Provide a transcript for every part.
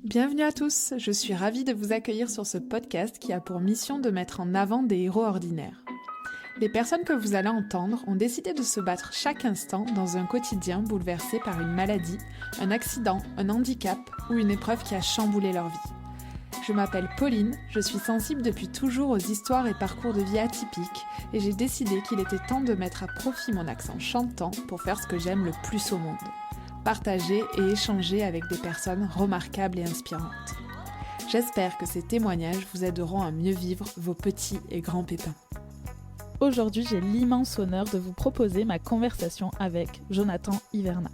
Bienvenue à tous, je suis ravie de vous accueillir sur ce podcast qui a pour mission de mettre en avant des héros ordinaires. Les personnes que vous allez entendre ont décidé de se battre chaque instant dans un quotidien bouleversé par une maladie, un accident, un handicap ou une épreuve qui a chamboulé leur vie. Je m'appelle Pauline, je suis sensible depuis toujours aux histoires et parcours de vie atypiques et j'ai décidé qu'il était temps de mettre à profit mon accent chantant pour faire ce que j'aime le plus au monde. Partager et échanger avec des personnes remarquables et inspirantes. J'espère que ces témoignages vous aideront à mieux vivre vos petits et grands pépins. Aujourd'hui, j'ai l'immense honneur de vous proposer ma conversation avec Jonathan Hiverna.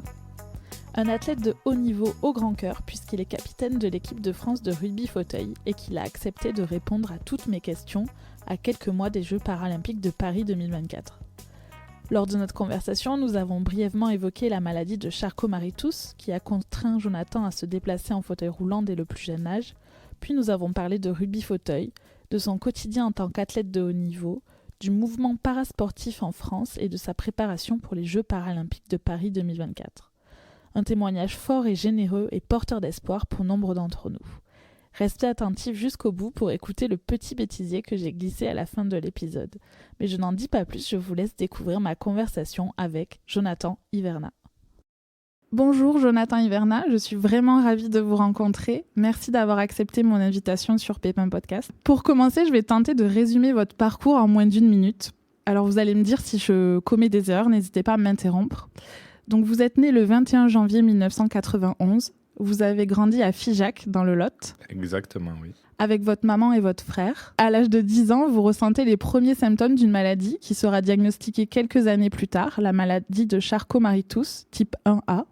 Un athlète de haut niveau au grand cœur puisqu'il est capitaine de l'équipe de France de rugby fauteuil et qu'il a accepté de répondre à toutes mes questions à quelques mois des Jeux paralympiques de Paris 2024. Lors de notre conversation, nous avons brièvement évoqué la maladie de Charcot-Marie-Tooth qui a contraint Jonathan à se déplacer en fauteuil roulant dès le plus jeune âge, puis nous avons parlé de rugby fauteuil, de son quotidien en tant qu'athlète de haut niveau, du mouvement parasportif en France et de sa préparation pour les Jeux paralympiques de Paris 2024. Un témoignage fort et généreux et porteur d'espoir pour nombre d'entre nous. Restez attentifs jusqu'au bout pour écouter le petit bêtisier que j'ai glissé à la fin de l'épisode. Mais je n'en dis pas plus, je vous laisse découvrir ma conversation avec Jonathan Hiverna. Bonjour Jonathan Hiverna, je suis vraiment ravie de vous rencontrer. Merci d'avoir accepté mon invitation sur Pépin Podcast. Pour commencer, je vais tenter de résumer votre parcours en moins d'1 minute. Alors vous allez me dire si je commets des erreurs, n'hésitez pas à m'interrompre. Donc vous êtes né le 21 janvier 1991. Vous avez grandi à Figeac, dans le Lot. Exactement, oui. Avec votre maman et votre frère. À l'âge de 10 ans, vous ressentez les premiers symptômes d'une maladie qui sera diagnostiquée quelques années plus tard, la maladie de Charcot-Marie-Tooth, type 1A.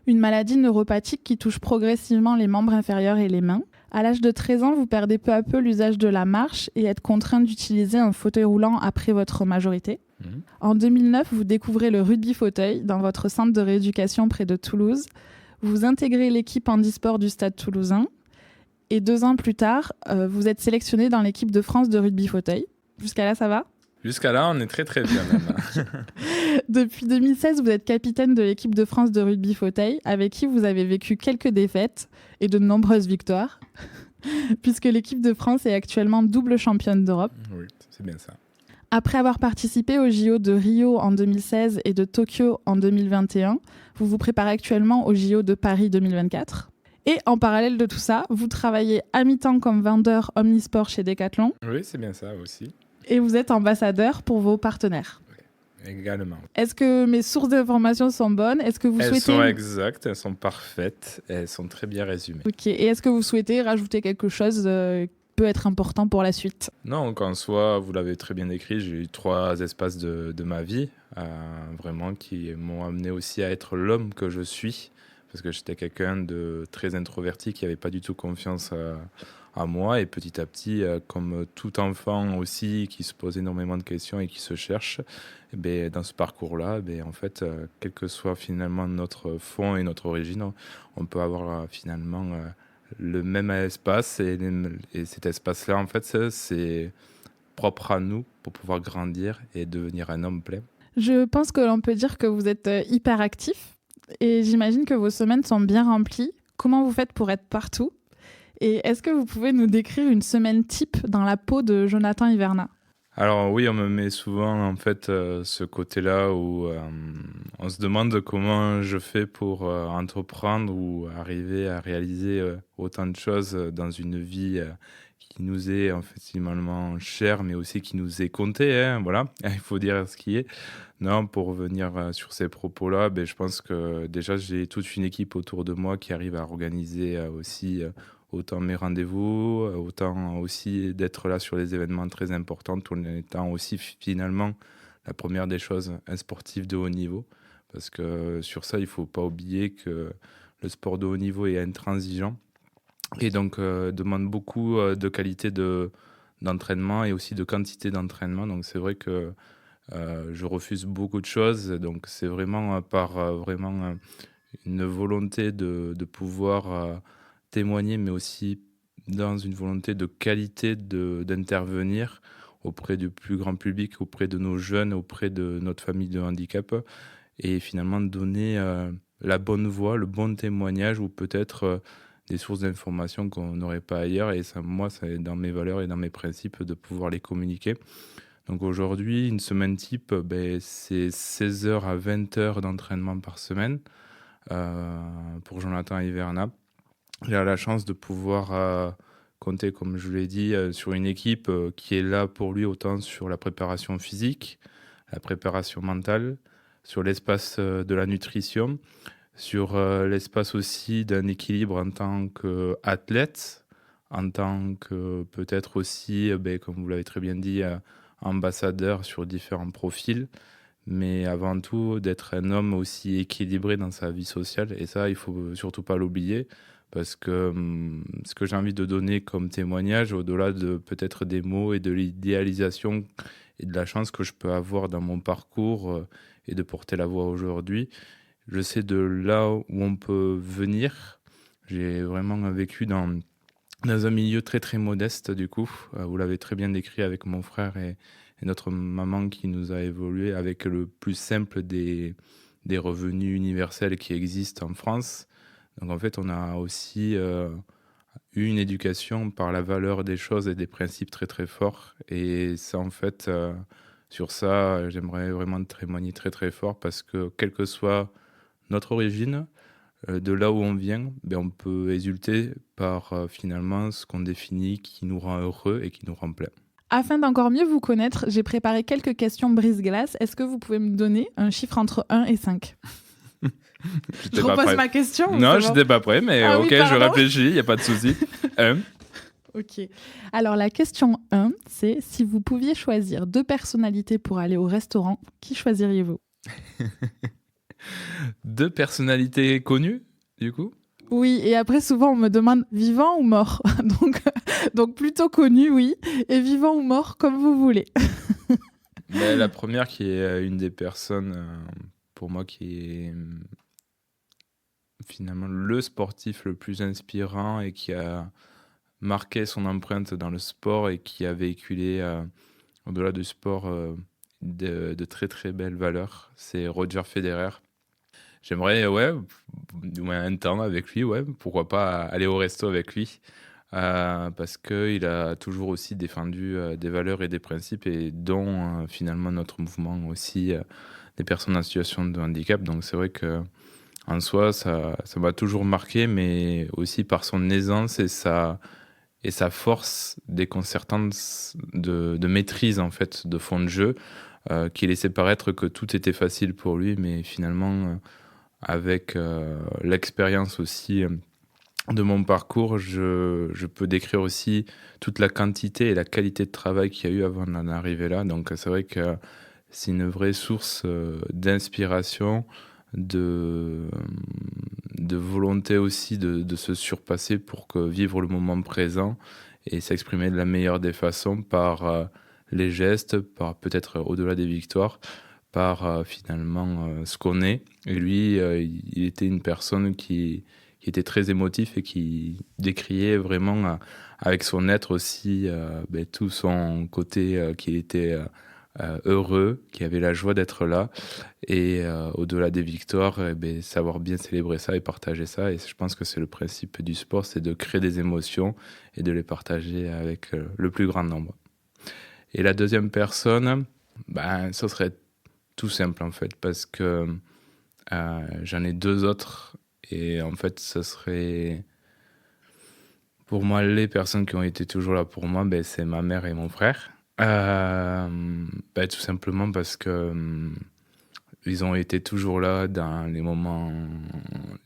Une maladie neuropathique qui touche progressivement les membres inférieurs et les mains. À l'âge de 13 ans, vous perdez peu à peu l'usage de la marche et êtes contraint d'utiliser un fauteuil roulant après votre majorité. En 2009, vous découvrez le rugby fauteuil dans votre centre de rééducation près de Toulouse. Vous intégrez l'équipe handisport du Stade Toulousain et 2 ans plus tard, vous êtes sélectionné dans l'équipe de France de rugby fauteuil. Jusqu'à là, ça va ? Jusqu'à là, on est très très bien même. Depuis 2016, vous êtes capitaine de l'équipe de France de rugby fauteuil avec qui vous avez vécu quelques défaites et de nombreuses victoires puisque l'équipe de France est actuellement double championne d'Europe. Oui, c'est bien ça. Après avoir participé aux JO de Rio en 2016 et de Tokyo en 2021, vous vous préparez actuellement aux JO de Paris 2024. Et en parallèle de tout ça, vous travaillez à mi-temps comme vendeur omnisport chez Decathlon. Oui, c'est bien ça aussi. Et vous êtes ambassadeur pour vos partenaires. Oui, également. Est-ce que mes sources d'informations sont bonnes ? Est-ce que vous Elles souhaitez... sont exactes, elles sont parfaites, elles sont très bien résumées. Ok. Et est-ce que vous souhaitez rajouter quelque chose peut être important pour la suite? Non, qu'en soi, vous l'avez très bien décrit, j'ai eu 3 espaces de ma vie, vraiment, qui m'ont amené aussi à être l'homme que je suis, parce que j'étais quelqu'un de très introverti qui n'avait pas du tout confiance à moi, et petit à petit, comme tout enfant aussi, qui se pose énormément de questions et qui se cherche, et bien, dans ce parcours-là, bien, en fait, quel que soit finalement notre fond et notre origine, on peut avoir finalement... le même espace et cet espace-là, en fait, c'est propre à nous pour pouvoir grandir et devenir un homme plein. Je pense que l'on peut dire que vous êtes hyper actif et j'imagine que vos semaines sont bien remplies. Comment vous faites pour être partout ? Et est-ce que vous pouvez nous décrire une semaine type dans la peau de Jonathan Hiverna ? Alors oui, on me met souvent en fait ce côté-là où on se demande comment je fais pour entreprendre ou arriver à réaliser autant de choses dans une vie qui nous est en fait finalement chère, mais aussi qui nous est comptée. Hein, voilà, il faut dire ce qui est. Non, pour revenir sur ces propos-là, ben, je pense que déjà j'ai toute une équipe autour de moi qui arrive à organiser aussi autant mes rendez-vous, autant aussi d'être là sur les événements très importants, tout en étant aussi finalement la première des choses, un sportif de haut niveau. Parce que sur ça, il ne faut pas oublier que le sport de haut niveau est intransigeant et donc demande beaucoup de qualité d'entraînement et aussi de quantité d'entraînement. Donc c'est vrai que je refuse beaucoup de choses. Donc c'est vraiment par vraiment une volonté de pouvoir... témoigner, mais aussi dans une volonté de qualité d'intervenir auprès du plus grand public, auprès de nos jeunes, auprès de notre famille de handicap, et finalement donner la bonne voix, le bon témoignage, ou peut-être des sources d'informations qu'on n'aurait pas ailleurs. Et ça, moi, c'est dans mes valeurs et dans mes principes de pouvoir les communiquer. Donc aujourd'hui, une semaine type, c'est 16 heures à 20 heures d'entraînement par semaine pour Jonathan Hiverna. J'ai la chance de pouvoir compter, comme je l'ai dit, sur une équipe qui est là pour lui autant sur la préparation physique, la préparation mentale, sur l'espace de la nutrition, sur l'espace aussi d'un équilibre en tant qu'athlète, en tant que peut-être aussi, comme vous l'avez très bien dit, ambassadeur sur différents profils, mais avant tout d'être un homme aussi équilibré dans sa vie sociale. Et ça, il ne faut surtout pas l'oublier, parce que ce que j'ai envie de donner comme témoignage, au-delà de peut-être des mots et de l'idéalisation et de la chance que je peux avoir dans mon parcours et de porter la voix aujourd'hui, je sais de là où on peut venir. J'ai vraiment vécu dans un milieu très très modeste du coup. Vous l'avez très bien décrit avec mon frère et notre maman qui nous a évolué avec le plus simple des revenus universels qui existent en France. Donc en fait, on a aussi eu une éducation par la valeur des choses et des principes très très forts. Et ça, en fait, sur ça, j'aimerais vraiment témoigner très très fort parce que quelle que soit notre origine, de là où on vient, on peut exulter par finalement ce qu'on définit qui nous rend heureux et qui nous rend plein. Afin d'encore mieux vous connaître, j'ai préparé quelques questions brise-glace. Est-ce que vous pouvez me donner un chiffre entre 1 et 5 ? Je repose ma question. Non, je n'étais pas prêt, mais ok, je réfléchis, il n'y a pas de souci. Ok. Alors, la question 1, c'est si vous pouviez choisir 2 personnalités pour aller au restaurant, qui choisiriez-vous ? 2 personnalités connues, du coup ? Oui, et après, souvent, on me demande vivant ou mort. Donc plutôt connu, oui, et vivant ou mort, comme vous voulez. La première qui est une des personnes, pour moi, qui est finalement le sportif le plus inspirant et qui a marqué son empreinte dans le sport et qui a véhiculé, au-delà du sport, de très très belles valeurs. C'est Roger Federer. J'aimerais, du moins un temps avec lui, pourquoi pas aller au resto avec lui, parce qu'il a toujours aussi défendu des valeurs et des principes, et dont finalement notre mouvement aussi, des personnes en situation de handicap. Donc c'est vrai qu'en soi, ça m'a toujours marqué, mais aussi par son aisance et sa force déconcertante de maîtrise en fait, de fond de jeu, qui laissait paraître que tout était facile pour lui, mais finalement... avec l'expérience aussi de mon parcours, je peux décrire aussi toute la quantité et la qualité de travail qu'il y a eu avant d'en arriver là. Donc c'est vrai que c'est une vraie source d'inspiration, de volonté aussi de se surpasser pour vivre le moment présent et s'exprimer de la meilleure des façons par les gestes, par peut-être au-delà des victoires, par finalement ce qu'on est. Et lui, il était une personne qui était très émotif et qui décriait vraiment avec son être aussi tout son côté qui était heureux, qui avait la joie d'être là. Et au-delà des victoires, savoir bien célébrer ça et partager ça. Et je pense que c'est le principe du sport, c'est de créer des émotions et de les partager avec le plus grand nombre. Et la deuxième personne, ce serait tout simple en fait, parce que j'en ai 2 autres et en fait ce serait pour moi les personnes qui ont été toujours là pour moi, c'est ma mère et mon frère, tout simplement parce que ils ont été toujours là dans les moments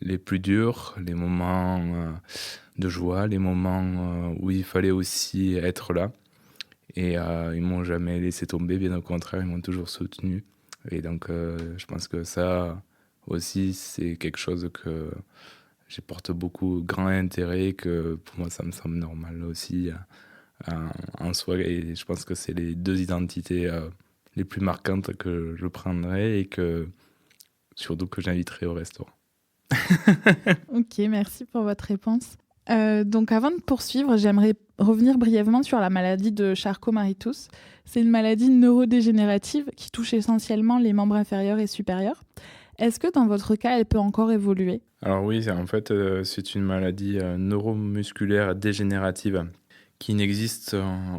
les plus durs, les moments de joie, les moments où il fallait aussi être là, et ils m'ont jamais laissé tomber, bien au contraire, ils m'ont toujours soutenu. Et donc, je pense que ça aussi, c'est quelque chose que j'y porte beaucoup grand intérêt et que pour moi, ça me semble normal aussi en soi. Et je pense que c'est les 2 identités les plus marquantes que je prendrai et surtout que j'inviterai au restaurant. Ok, merci pour votre réponse. Donc avant de poursuivre, j'aimerais revenir brièvement sur la maladie de Charcot-Marie-Tooth. C'est une maladie neurodégénérative qui touche essentiellement les membres inférieurs et supérieurs. Est-ce que dans votre cas, elle peut encore évoluer ? Alors oui, en fait, c'est une maladie neuromusculaire dégénérative qui n'existe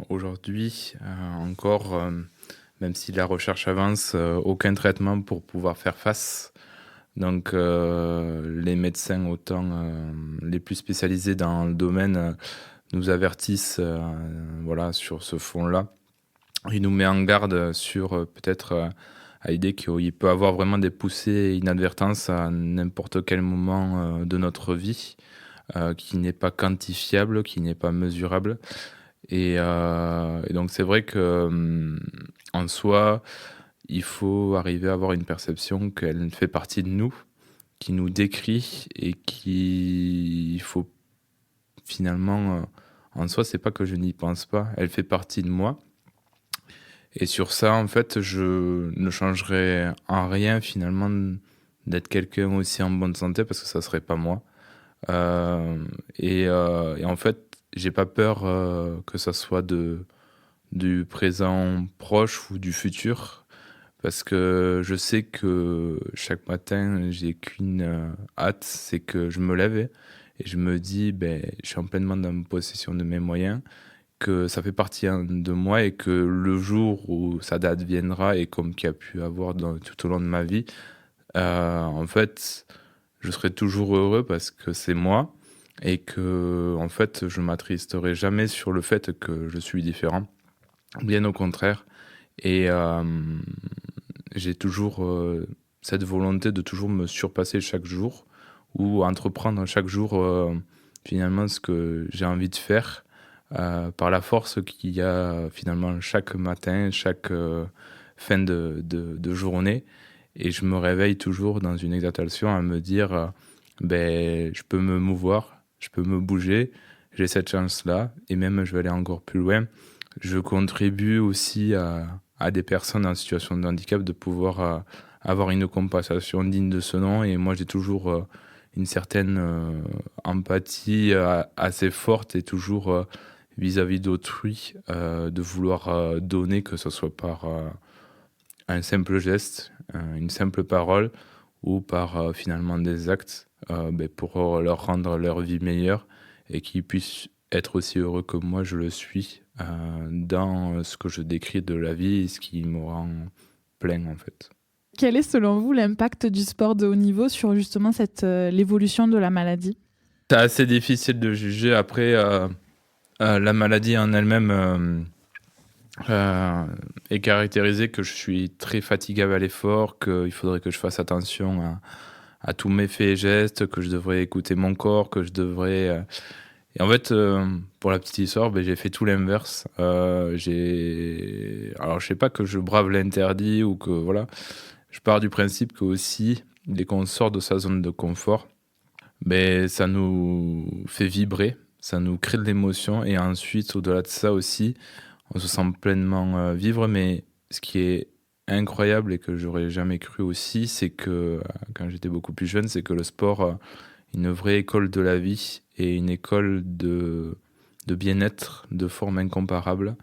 aujourd'hui encore, même si la recherche avance, aucun traitement pour pouvoir faire face. Donc les médecins, autant les plus spécialisés dans le domaine, nous avertissent voilà, sur ce fond-là. Il nous met en garde sur peut-être à l'idée qu'il peut avoir vraiment des poussées inadvertances à n'importe quel moment de notre vie, qui n'est pas quantifiable, qui n'est pas mesurable. Et donc c'est vrai que en soi, il faut arriver à avoir une perception qu'elle fait partie de nous, qui nous décrit et il faut finalement, en soi, c'est pas que je n'y pense pas, elle fait partie de moi. Et sur ça, en fait, je ne changerais en rien finalement d'être quelqu'un aussi en bonne santé parce que ça serait pas moi. Et en fait, j'ai pas peur que ça soit du présent proche ou du futur parce que je sais que chaque matin, j'ai qu'une hâte, c'est que je me lève et je me dis, je suis en pleinement dans possession de mes moyens, que ça fait partie de moi et que le jour où ça adviendra et comme qu'il y a pu avoir tout au long de ma vie, en fait, je serai toujours heureux parce que c'est moi et que en fait, je m'attristerai jamais sur le fait que je suis différent. Bien au contraire. Et j'ai toujours cette volonté de toujours me surpasser chaque jour ou entreprendre chaque jour finalement ce que j'ai envie de faire par la force qu'il y a finalement chaque matin, chaque fin de journée. Et je me réveille toujours dans une exaltation à me dire je peux me mouvoir, je peux me bouger, j'ai cette chance-là et même je vais aller encore plus loin. Je contribue aussi à des personnes en situation de handicap de pouvoir avoir une compensation digne de ce nom. Et moi, j'ai toujours une certaine empathie assez forte et toujours vis-à-vis d'autrui, de vouloir donner, que ce soit par un simple geste, une simple parole ou par finalement des actes pour leur rendre leur vie meilleure et qu'ils puissent être aussi heureux que moi je le suis dans ce que je décris de la vie et ce qui me rend plein en fait. Quel est selon vous l'impact du sport de haut niveau sur justement l'évolution de la maladie ? C'est assez difficile de juger. Après, la maladie en elle-même est caractérisée que je suis très fatigable à l'effort, qu'il faudrait que je fasse attention à tous mes faits et gestes, que je devrais écouter mon corps, que je devrais... Et en fait, pour la petite histoire, j'ai fait tout l'inverse. Alors, je sais pas que je brave l'interdit ou que, voilà. Je pars du principe que aussi, dès qu'on sort de sa zone de confort, ça nous fait vibrer, ça nous crée de l'émotion. Et ensuite, au-delà de ça aussi, on se sent pleinement vivre. Mais ce qui est incroyable et que j'aurais jamais cru aussi, c'est que, quand j'étais beaucoup plus jeune, c'est que le sport... une vraie école de la vie et une école de bien-être de forme incomparable.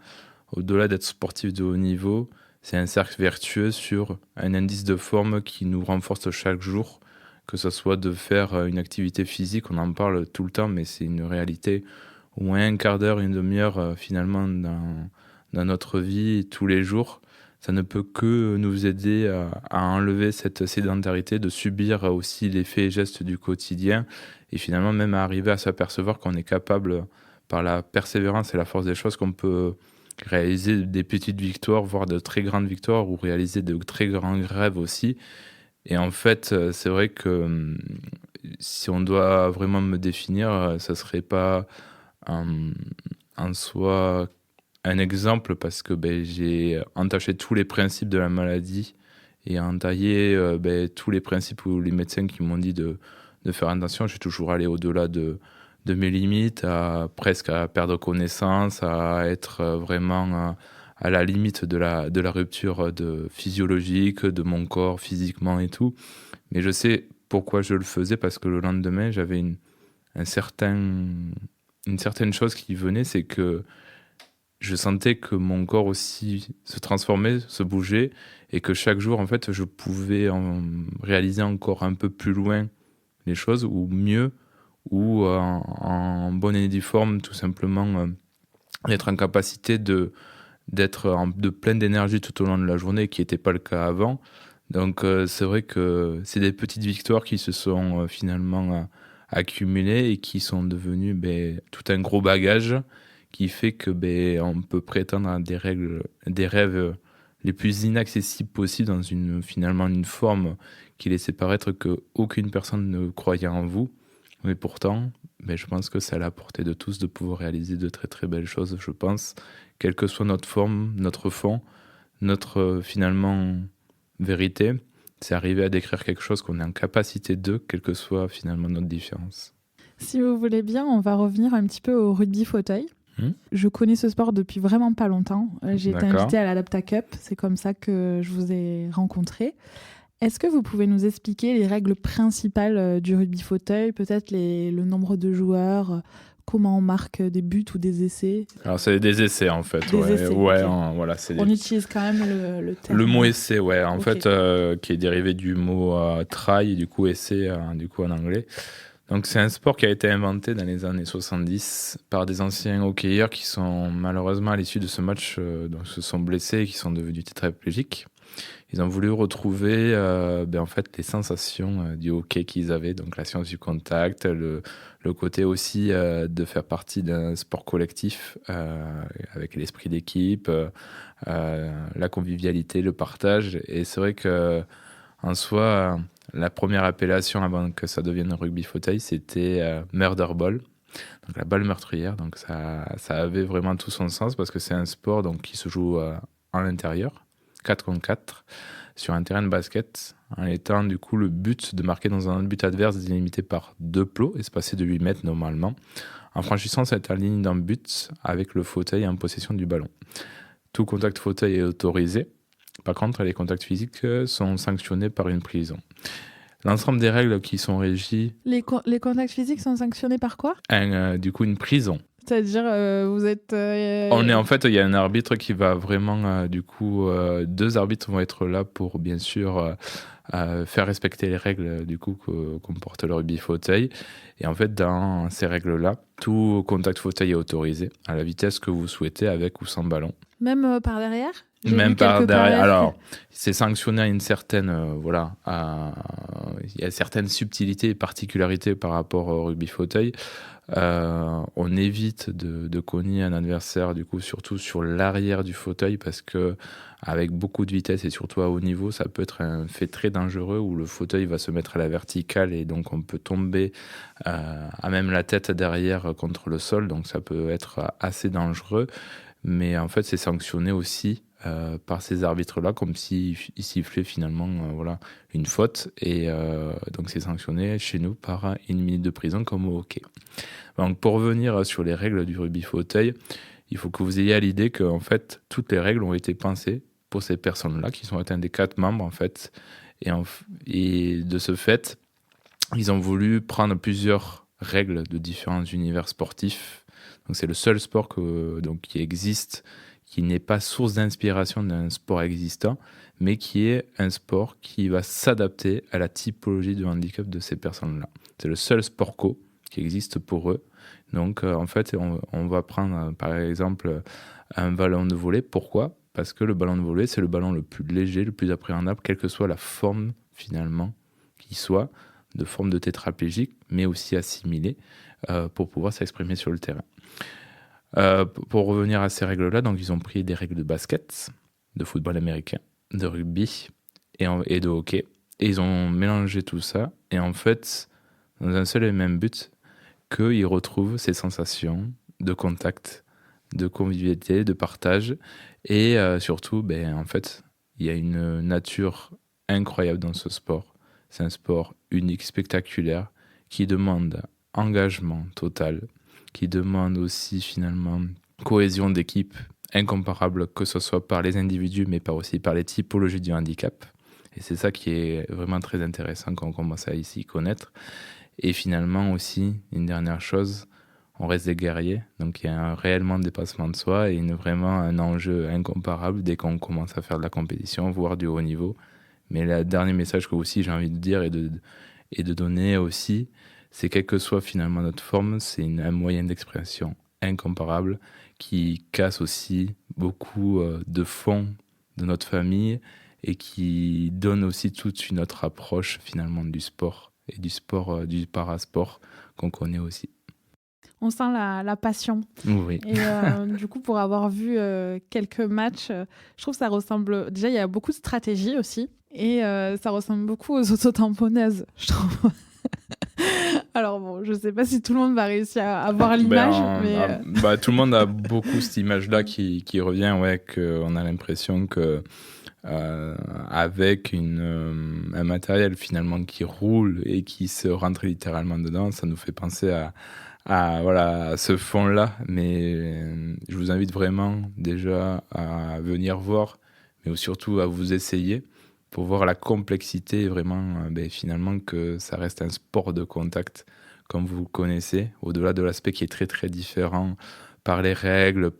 Au-delà d'être sportif de haut niveau, c'est un cercle vertueux sur un indice de forme qui nous renforce chaque jour, que ce soit de faire une activité physique, on en parle tout le temps, mais c'est une réalité, au moins un quart d'heure, une demi-heure finalement dans notre vie tous les jours. Ça ne peut que nous aider à enlever cette sédentarité, de subir aussi les faits et gestes du quotidien et finalement même à arriver à s'apercevoir qu'on est capable, par la persévérance et la force des choses, qu'on peut réaliser des petites victoires, voire de très grandes victoires ou réaliser de très grands rêves aussi. Et en fait, c'est vrai que si on doit vraiment me définir, ça serait pas en soi un exemple parce que j'ai entaché tous les principes de la maladie et entaillé tous les principes où les médecins qui m'ont dit de faire attention. J'ai toujours allé au-delà de mes limites, presque à perdre connaissance, à être vraiment à la limite de la rupture physiologique de mon corps physiquement et tout. Mais je sais pourquoi je le faisais, parce que le lendemain, j'avais une certaine chose qui venait, c'est que je sentais que mon corps aussi se transformait, se bougeait, et que chaque jour, en fait, je pouvais réaliser encore un peu plus loin les choses, ou mieux, ou en bonne et due forme, tout simplement, d'être en capacité d'être de pleine d'énergie tout au long de la journée, qui n'était pas le cas avant. Donc c'est vrai que c'est des petites victoires qui se sont finalement accumulées et qui sont devenues tout un gros bagage qui fait que on peut prétendre à des rêves les plus inaccessibles possibles dans finalement une forme qui laissait paraître qu'aucune personne ne croyait en vous. Mais pourtant, je pense que c'est à la portée de tous de pouvoir réaliser de très très belles choses, je pense, quelle que soit notre forme, notre fond, notre finalement vérité, c'est arriver à décrire quelque chose qu'on est en capacité de, quelle que soit finalement notre différence. Si vous voulez bien, on va revenir un petit peu au rugby fauteuil. Je connais ce sport depuis vraiment pas longtemps. J'ai été invitée à l'Adapta Cup, c'est comme ça que je vous ai rencontré. Est-ce que vous pouvez nous expliquer les règles principales du rugby fauteuil, peut-être le nombre de joueurs, comment on marque des buts ou des essais? Alors c'est des essais en fait. Essais, ouais, okay. Voilà, on utilise quand même le terme. Le mot essai, ouais, en fait, qui est dérivé du mot try, du coup essai, du coup en anglais. Donc c'est un sport qui a été inventé dans les années 70 par des anciens hockeyeurs qui sont malheureusement à l'issue de ce match donc se sont blessés et qui sont devenus tétraplégiques. Ils ont voulu retrouver en fait les sensations du hockey qu'ils avaient, donc la science du contact, le côté aussi de faire partie d'un sport collectif avec l'esprit d'équipe, la convivialité, le partage. Et c'est vrai que en soi, la première appellation avant que ça devienne rugby fauteuil, c'était murder ball, donc la balle meurtrière. Donc ça avait vraiment tout son sens parce que c'est un sport donc qui se joue en l'intérieur, 4 contre 4, sur un terrain de basket, en étant du coup le but de marquer dans un but adverse délimité par 2 plots, espacés de 8 mètres normalement, en franchissant cette ligne d'un but avec le fauteuil en possession du ballon. Tout contact fauteuil est autorisé. Par contre, les contacts physiques sont sanctionnés par une prison. L'ensemble des règles qui sont régies... Les contacts physiques sont sanctionnés par quoi ? Du coup, une prison. C'est-à-dire, vous êtes... En fait, il y a un arbitre qui va vraiment... deux arbitres vont être là pour, bien sûr, faire respecter les règles du coup que comporte le rugby fauteuil. Et en fait, dans ces règles-là, tout contact fauteuil est autorisé à la vitesse que vous souhaitez, avec ou sans ballon. Même par derrière ? Même par derrière. Alors, c'est sanctionné à une certaine... il y a certaines subtilités et particularités par rapport au rugby fauteuil. On évite de cogner un adversaire, du coup, surtout sur l'arrière du fauteuil, parce que avec beaucoup de vitesse et surtout à haut niveau, ça peut être un fait très dangereux où le fauteuil va se mettre à la verticale et donc on peut tomber à même la tête derrière contre le sol. Donc ça peut être assez dangereux. Mais en fait, c'est sanctionné aussi par ces arbitres-là, comme s'ils sifflaient finalement une faute. Et donc, c'est sanctionné chez nous par 1 minute de prison, comme au hockey. Donc, pour revenir sur les règles du rugby fauteuil, il faut que vous ayez à l'idée que en fait, toutes les règles ont été pensées pour ces personnes-là, qui sont atteintes des 4 membres, en fait. Et de ce fait, ils ont voulu prendre plusieurs règles de différents univers sportifs. Donc c'est le seul sport qui existe, qui n'est pas source d'inspiration d'un sport existant, mais qui est un sport qui va s'adapter à la typologie de handicap de ces personnes-là. C'est le seul sport co qui existe pour eux. Donc en fait, on va prendre par exemple un ballon de volley. Pourquoi ? Parce que le ballon de volley, c'est le ballon le plus léger, le plus appréhendable, quelle que soit la forme finalement qui soit, de forme de tétraplégique, mais aussi assimilée, pour pouvoir s'exprimer sur le terrain. Pour revenir à ces règles-là, donc ils ont pris des règles de basket, de football américain, de rugby et de hockey, et ils ont mélangé tout ça, et en fait, dans un seul et même but, qu'ils retrouvent ces sensations de contact, de convivialité, de partage, et surtout, en fait, il y a une nature incroyable dans ce sport. C'est un sport unique, spectaculaire, qui demande engagement total, qui demande aussi finalement cohésion d'équipe incomparable, que ce soit par les individus, mais aussi par les typologies du handicap. Et c'est ça qui est vraiment très intéressant quand on commence à s'y connaître. Et finalement aussi, une dernière chose, on reste des guerriers. Donc il y a un réellement dépassement de soi et vraiment un enjeu incomparable dès qu'on commence à faire de la compétition, voire du haut niveau. Mais le dernier message que aussi j'ai envie de dire et de donner aussi, c'est quelle que soit finalement notre forme, c'est un moyen d'expression incomparable qui casse aussi beaucoup de fond de notre famille et qui donne aussi toute une autre approche finalement du sport et du sport, du parasport qu'on connaît aussi. On sent la passion. Oui. Et du coup, pour avoir vu quelques matchs, je trouve que ça ressemble... Déjà, il y a beaucoup de stratégie aussi. Et ça ressemble beaucoup aux autotamponneuses, je trouve. Alors bon, je sais pas si tout le monde va réussir à voir l'image, mais... tout le monde a beaucoup cette image-là qui revient, ouais, qu'on a l'impression que avec un matériel finalement qui roule et qui se rentre littéralement dedans, ça nous fait penser à ce fond-là. Mais je vous invite vraiment déjà à venir voir, mais surtout à vous essayer pour voir la complexité vraiment, finalement que ça reste un sport de contact comme vous le connaissez, au-delà de l'aspect qui est très très différent par les règles,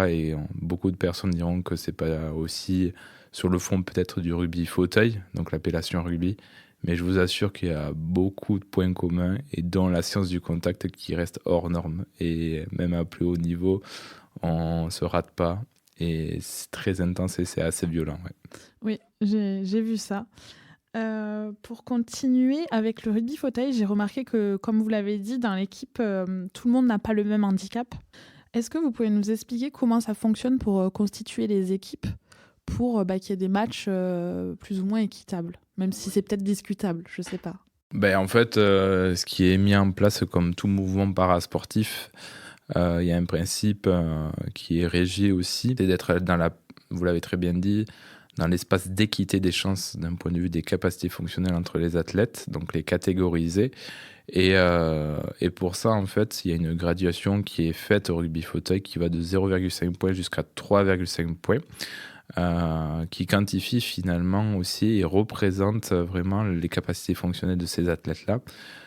et beaucoup de personnes diront que c'est pas aussi sur le fond peut-être du rugby fauteuil, donc l'appellation rugby, mais je vous assure qu'il y a beaucoup de points communs et dont la science du contact qui reste hors norme et même à plus haut niveau, on se rate pas et c'est très intense et c'est assez violent. Ouais. Oui, j'ai vu ça. Pour continuer avec le rugby fauteuil, j'ai remarqué que, comme vous l'avez dit, dans l'équipe, tout le monde n'a pas le même handicap. Est-ce que vous pouvez nous expliquer comment ça fonctionne pour constituer les équipes pour qu'il y ait des matchs plus ou moins équitables, même si c'est peut-être discutable, je ne sais pas. En fait, ce qui est mis en place comme tout mouvement parasportif, il y a un principe qui est régi aussi, c'est d'être vous l'avez très bien dit, dans l'espace d'équité des chances d'un point de vue des capacités fonctionnelles entre les athlètes, donc les catégoriser. Et pour ça, en fait, il y a une graduation qui est faite au rugby fauteuil qui va de 0,5 points jusqu'à 3,5 points, qui quantifie finalement aussi et représente vraiment les capacités fonctionnelles de ces athlètes-là,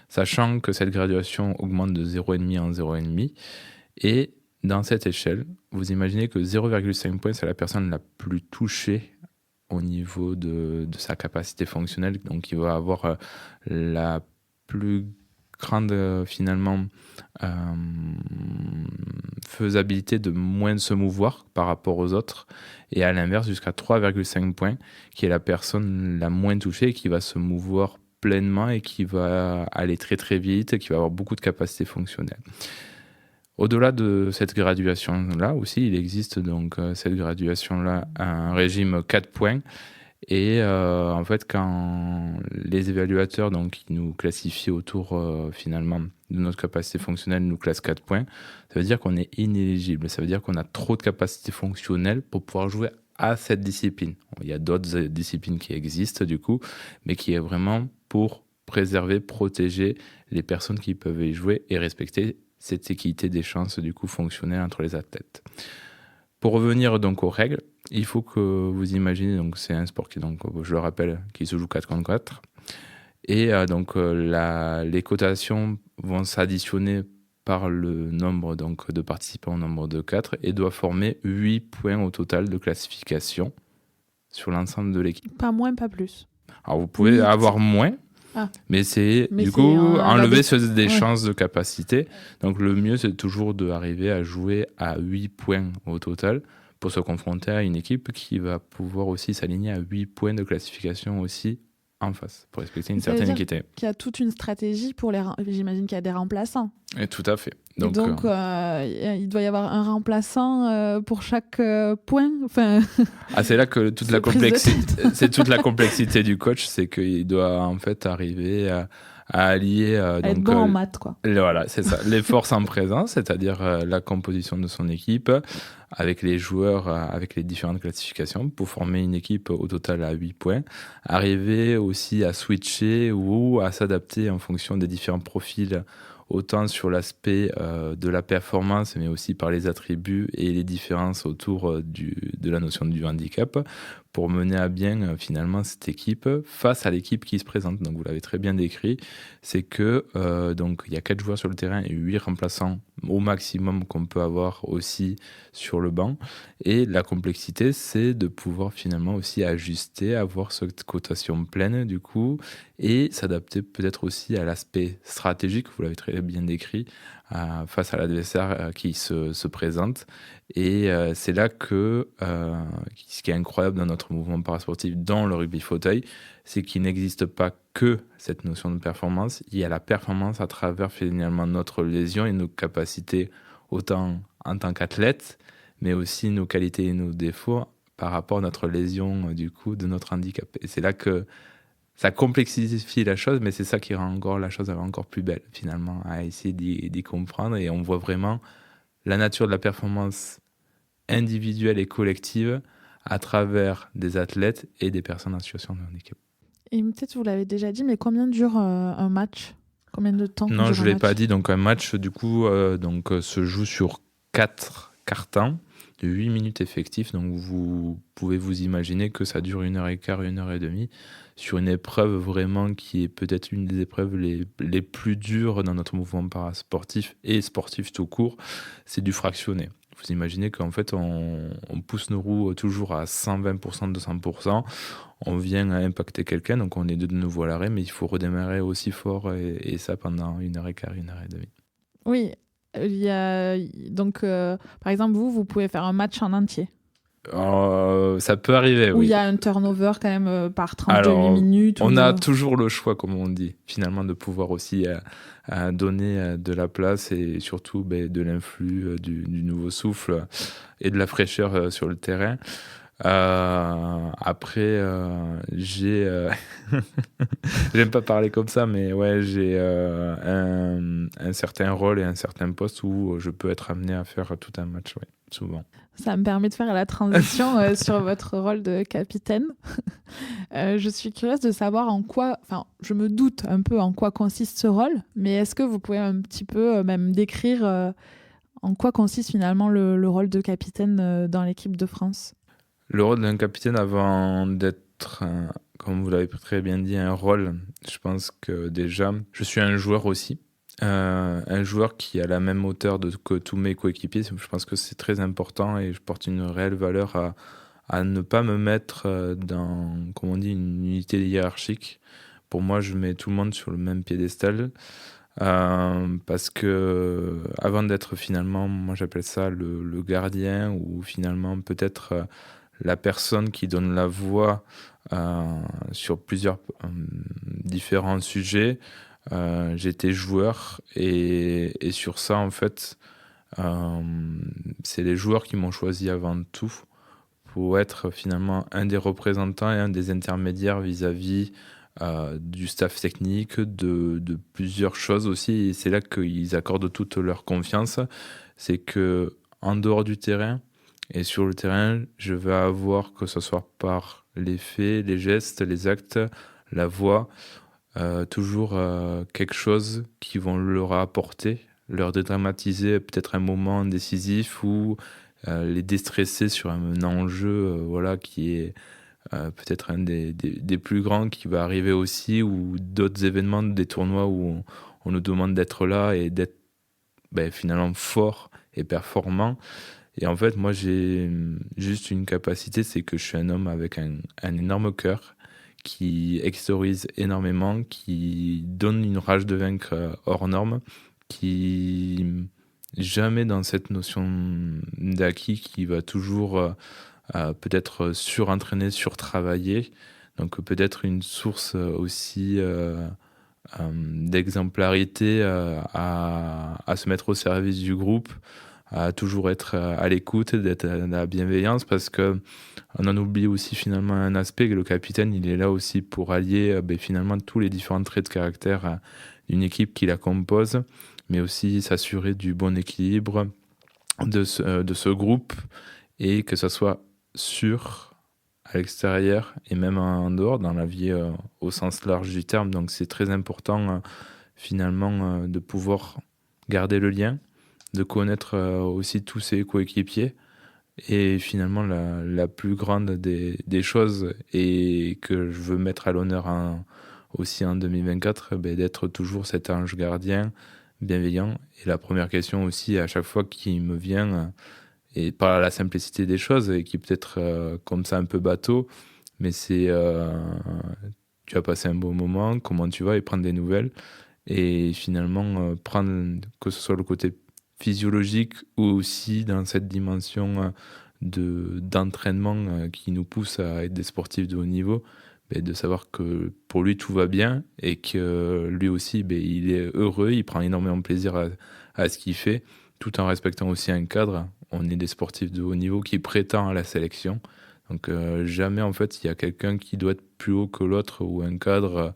sachant que cette graduation augmente de 0,5 en 0,5. Et dans cette échelle, vous imaginez que 0,5 points, c'est la personne la plus touchée au niveau de sa capacité fonctionnelle, donc il va avoir la plus grande finalement faisabilité de moins se mouvoir par rapport aux autres, et à l'inverse jusqu'à 3,5 points qui est la personne la moins touchée, qui va se mouvoir pleinement et qui va aller très très vite, qui va avoir beaucoup de capacités fonctionnelles. Au-delà de cette graduation-là aussi, il existe donc cette graduation-là, un régime 4 points. Et en fait, quand les évaluateurs donc, qui nous classifient autour finalement de notre capacité fonctionnelle nous classent 4 points, ça veut dire qu'on est inéligible. Ça veut dire qu'on a trop de capacités fonctionnelles pour pouvoir jouer à cette discipline. Il y a d'autres disciplines qui existent du coup, mais qui est vraiment pour préserver, protéger les personnes qui peuvent y jouer et respecter cette équité des chances du coup fonctionnelles entre les athlètes. Pour revenir donc aux règles, il faut que vous imaginez, donc c'est un sport qui, donc, je le rappelle, qui se joue 4 contre 4. Et les cotations vont s'additionner par le nombre donc, de participants au nombre de 4 et doit former 8 points au total de classification sur l'ensemble de l'équipe. Pas moins, pas plus. Alors vous pouvez avoir moins, mais c'est du coup enlever des chances de capacité. Donc le mieux, c'est toujours d'arriver à jouer à 8 points au total pour se confronter à une équipe qui va pouvoir aussi s'aligner à 8 points de classification aussi en face, pour respecter une certaine équité. Il y a toute une stratégie pour j'imagine qu'il y a des remplaçants. Et tout à fait. Donc il doit y avoir un remplaçant pour chaque point. C'est là que toute la complexité du coach, c'est qu'il doit en fait arriver à allier être bon en maths, quoi. Voilà, c'est ça. Les forces en présence, c'est-à-dire la composition de son équipe avec les joueurs, avec les différentes classifications pour former une équipe au total à 8 points. Arriver aussi à switcher ou à s'adapter en fonction des différents profils, autant sur l'aspect de la performance, mais aussi par les attributs et les différences autour de la notion du handicap, pour mener à bien finalement cette équipe face à l'équipe qui se présente. Donc vous l'avez très bien décrit, c'est que donc il y a 4 joueurs sur le terrain et 8 remplaçants au maximum qu'on peut avoir aussi sur le banc. Et la complexité, c'est de pouvoir finalement aussi ajuster, avoir cette cotation pleine du coup, et s'adapter peut-être aussi à l'aspect stratégique, vous l'avez très bien décrit, face à l'adversaire qui se présente. Et c'est là que ce qui est incroyable dans notre mouvement parasportif, dans le rugby fauteuil, c'est qu'il n'existe pas que cette notion de performance. Il y a la performance à travers finalement notre lésion et nos capacités autant en tant qu'athlète, mais aussi nos qualités et nos défauts par rapport à notre lésion du coup de notre handicap. Et c'est là que ça complexifie la chose, mais c'est ça qui rend encore la chose encore plus belle finalement, à essayer d'y comprendre. Et on voit vraiment la nature de la performance individuelle et collective à travers des athlètes et des personnes en situation de handicap. Et peut-être vous l'avez déjà dit, mais combien dure un match ? Combien de temps Non, dure je un ne l'ai match ? pas dit. Donc un match du coup se joue sur 4 quarts-temps de 8 minutes effectifs. Donc vous pouvez vous imaginer que ça dure 1h15, 1h30 sur une épreuve vraiment qui est peut-être une des épreuves les plus dures dans notre mouvement parasportif et sportif tout court. C'est du fractionné. Vous imaginez qu'en fait, on pousse nos roues toujours à 120%, 200%. On vient à impacter quelqu'un, donc on est de nouveau à l'arrêt, mais il faut redémarrer aussi fort et ça pendant 1h15, 1h30. Oui, il y a donc par exemple vous pouvez faire un match en entier. Ça peut arriver, Où oui. il y a un turnover quand même par tranche de 8 minutes. On a toujours le choix, comme on dit, finalement, de pouvoir aussi donner de la place et surtout de l'influx, du nouveau souffle et de la fraîcheur sur le terrain. Après, j'aime pas parler comme ça, mais ouais, j'ai un certain rôle et un certain poste où je peux être amené à faire tout un match, ouais, souvent. Ça me permet de faire la transition sur votre rôle de capitaine. Je suis curieuse de savoir je me doute un peu en quoi consiste ce rôle, mais est-ce que vous pouvez un petit peu même décrire en quoi consiste finalement le rôle de capitaine dans l'équipe de France ? Le rôle d'un capitaine, avant d'être, comme vous l'avez très bien dit, un rôle, je pense que déjà, je suis un joueur aussi. Un joueur qui a la même hauteur que tous mes coéquipiers. Je pense que c'est très important et je porte une réelle valeur à ne pas me mettre dans, comme on dit, une unité hiérarchique. Pour moi, je mets tout le monde sur le même piédestal. Parce que avant d'être finalement, moi j'appelle ça le gardien, ou finalement peut-être la personne qui donne la voix sur plusieurs différents sujets, j'étais joueur et sur ça en fait c'est les joueurs qui m'ont choisi avant tout pour être finalement un des représentants et un des intermédiaires vis-à-vis du staff technique, de plusieurs choses aussi, et c'est là qu'ils accordent toute leur confiance. C'est que en dehors du terrain et sur le terrain, je vais avoir, que ce soit par les faits, les gestes, les actes, la voix, toujours quelque chose qui vont leur apporter, leur dédramatiser peut-être un moment décisif ou les déstresser sur un enjeu qui est peut-être un des plus grands qui va arriver aussi, ou d'autres événements, des tournois où on nous demande d'être là et d'être finalement fort et performant. Et en fait, moi, j'ai juste une capacité, c'est que je suis un homme avec un énorme cœur qui extériorise énormément, qui donne une rage de vaincre hors norme, qui jamais dans cette notion d'acquis, qui va toujours peut-être surentraîner, surtravailler. Donc peut-être une source aussi d'exemplarité à se mettre au service du groupe, à toujours être à l'écoute, d'être à la bienveillance, parce que on en oublie aussi finalement un aspect, que le capitaine, il est là aussi pour allier finalement tous les différents traits de caractère d'une équipe qui la compose, mais aussi s'assurer du bon équilibre de ce groupe, et que ça soit sûr à l'extérieur et même en dehors, dans la vie au sens large du terme. Donc c'est très important finalement de pouvoir garder le lien, de connaître aussi tous ses coéquipiers, Et finalement, la plus grande des choses, et que je veux mettre à l'honneur aussi en 2024, d'être toujours cet ange gardien bienveillant. Et la première question aussi, à chaque fois qui me vient, et par la simplicité des choses, et qui peut être comme ça un peu bateau, mais c'est tu as passé un bon moment, comment tu vas, et prendre des nouvelles. Et finalement, prendre, que ce soit le côté physiologique ou aussi dans cette dimension d'entraînement qui nous pousse à être des sportifs de haut niveau, de savoir que pour lui tout va bien et que lui aussi il est heureux, il prend énormément de plaisir à ce qu'il fait, tout en respectant aussi un cadre. On est des sportifs de haut niveau qui prétend à la sélection. Donc jamais en fait il y a quelqu'un qui doit être plus haut que l'autre, ou un cadre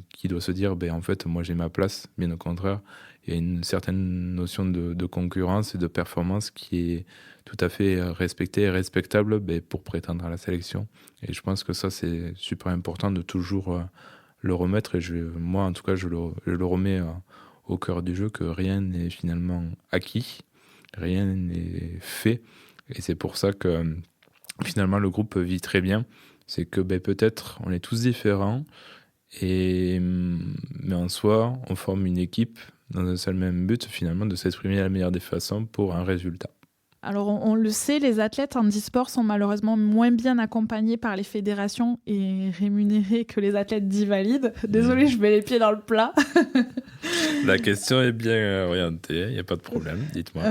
qui doit se dire en fait moi j'ai ma place. Bien au contraire, il y a une certaine notion de concurrence et de performance qui est tout à fait respectée et respectable pour prétendre à la sélection. Et je pense que ça c'est super important de toujours le remettre, et moi en tout cas je le remets au cœur du jeu, que rien n'est finalement acquis, rien n'est fait. Et c'est pour ça que finalement le groupe vit très bien. C'est que peut-être on est tous différents, mais en soi on forme une équipe dans un seul même but, finalement, de s'exprimer de la meilleure des façons pour un résultat. Alors on le sait, les athlètes en e-sport sont malheureusement moins bien accompagnés par les fédérations et rémunérés que les athlètes dits valides. Désolée, je mets les pieds dans le plat. La question est bien orientée, il n'y a pas de problème, dites-moi.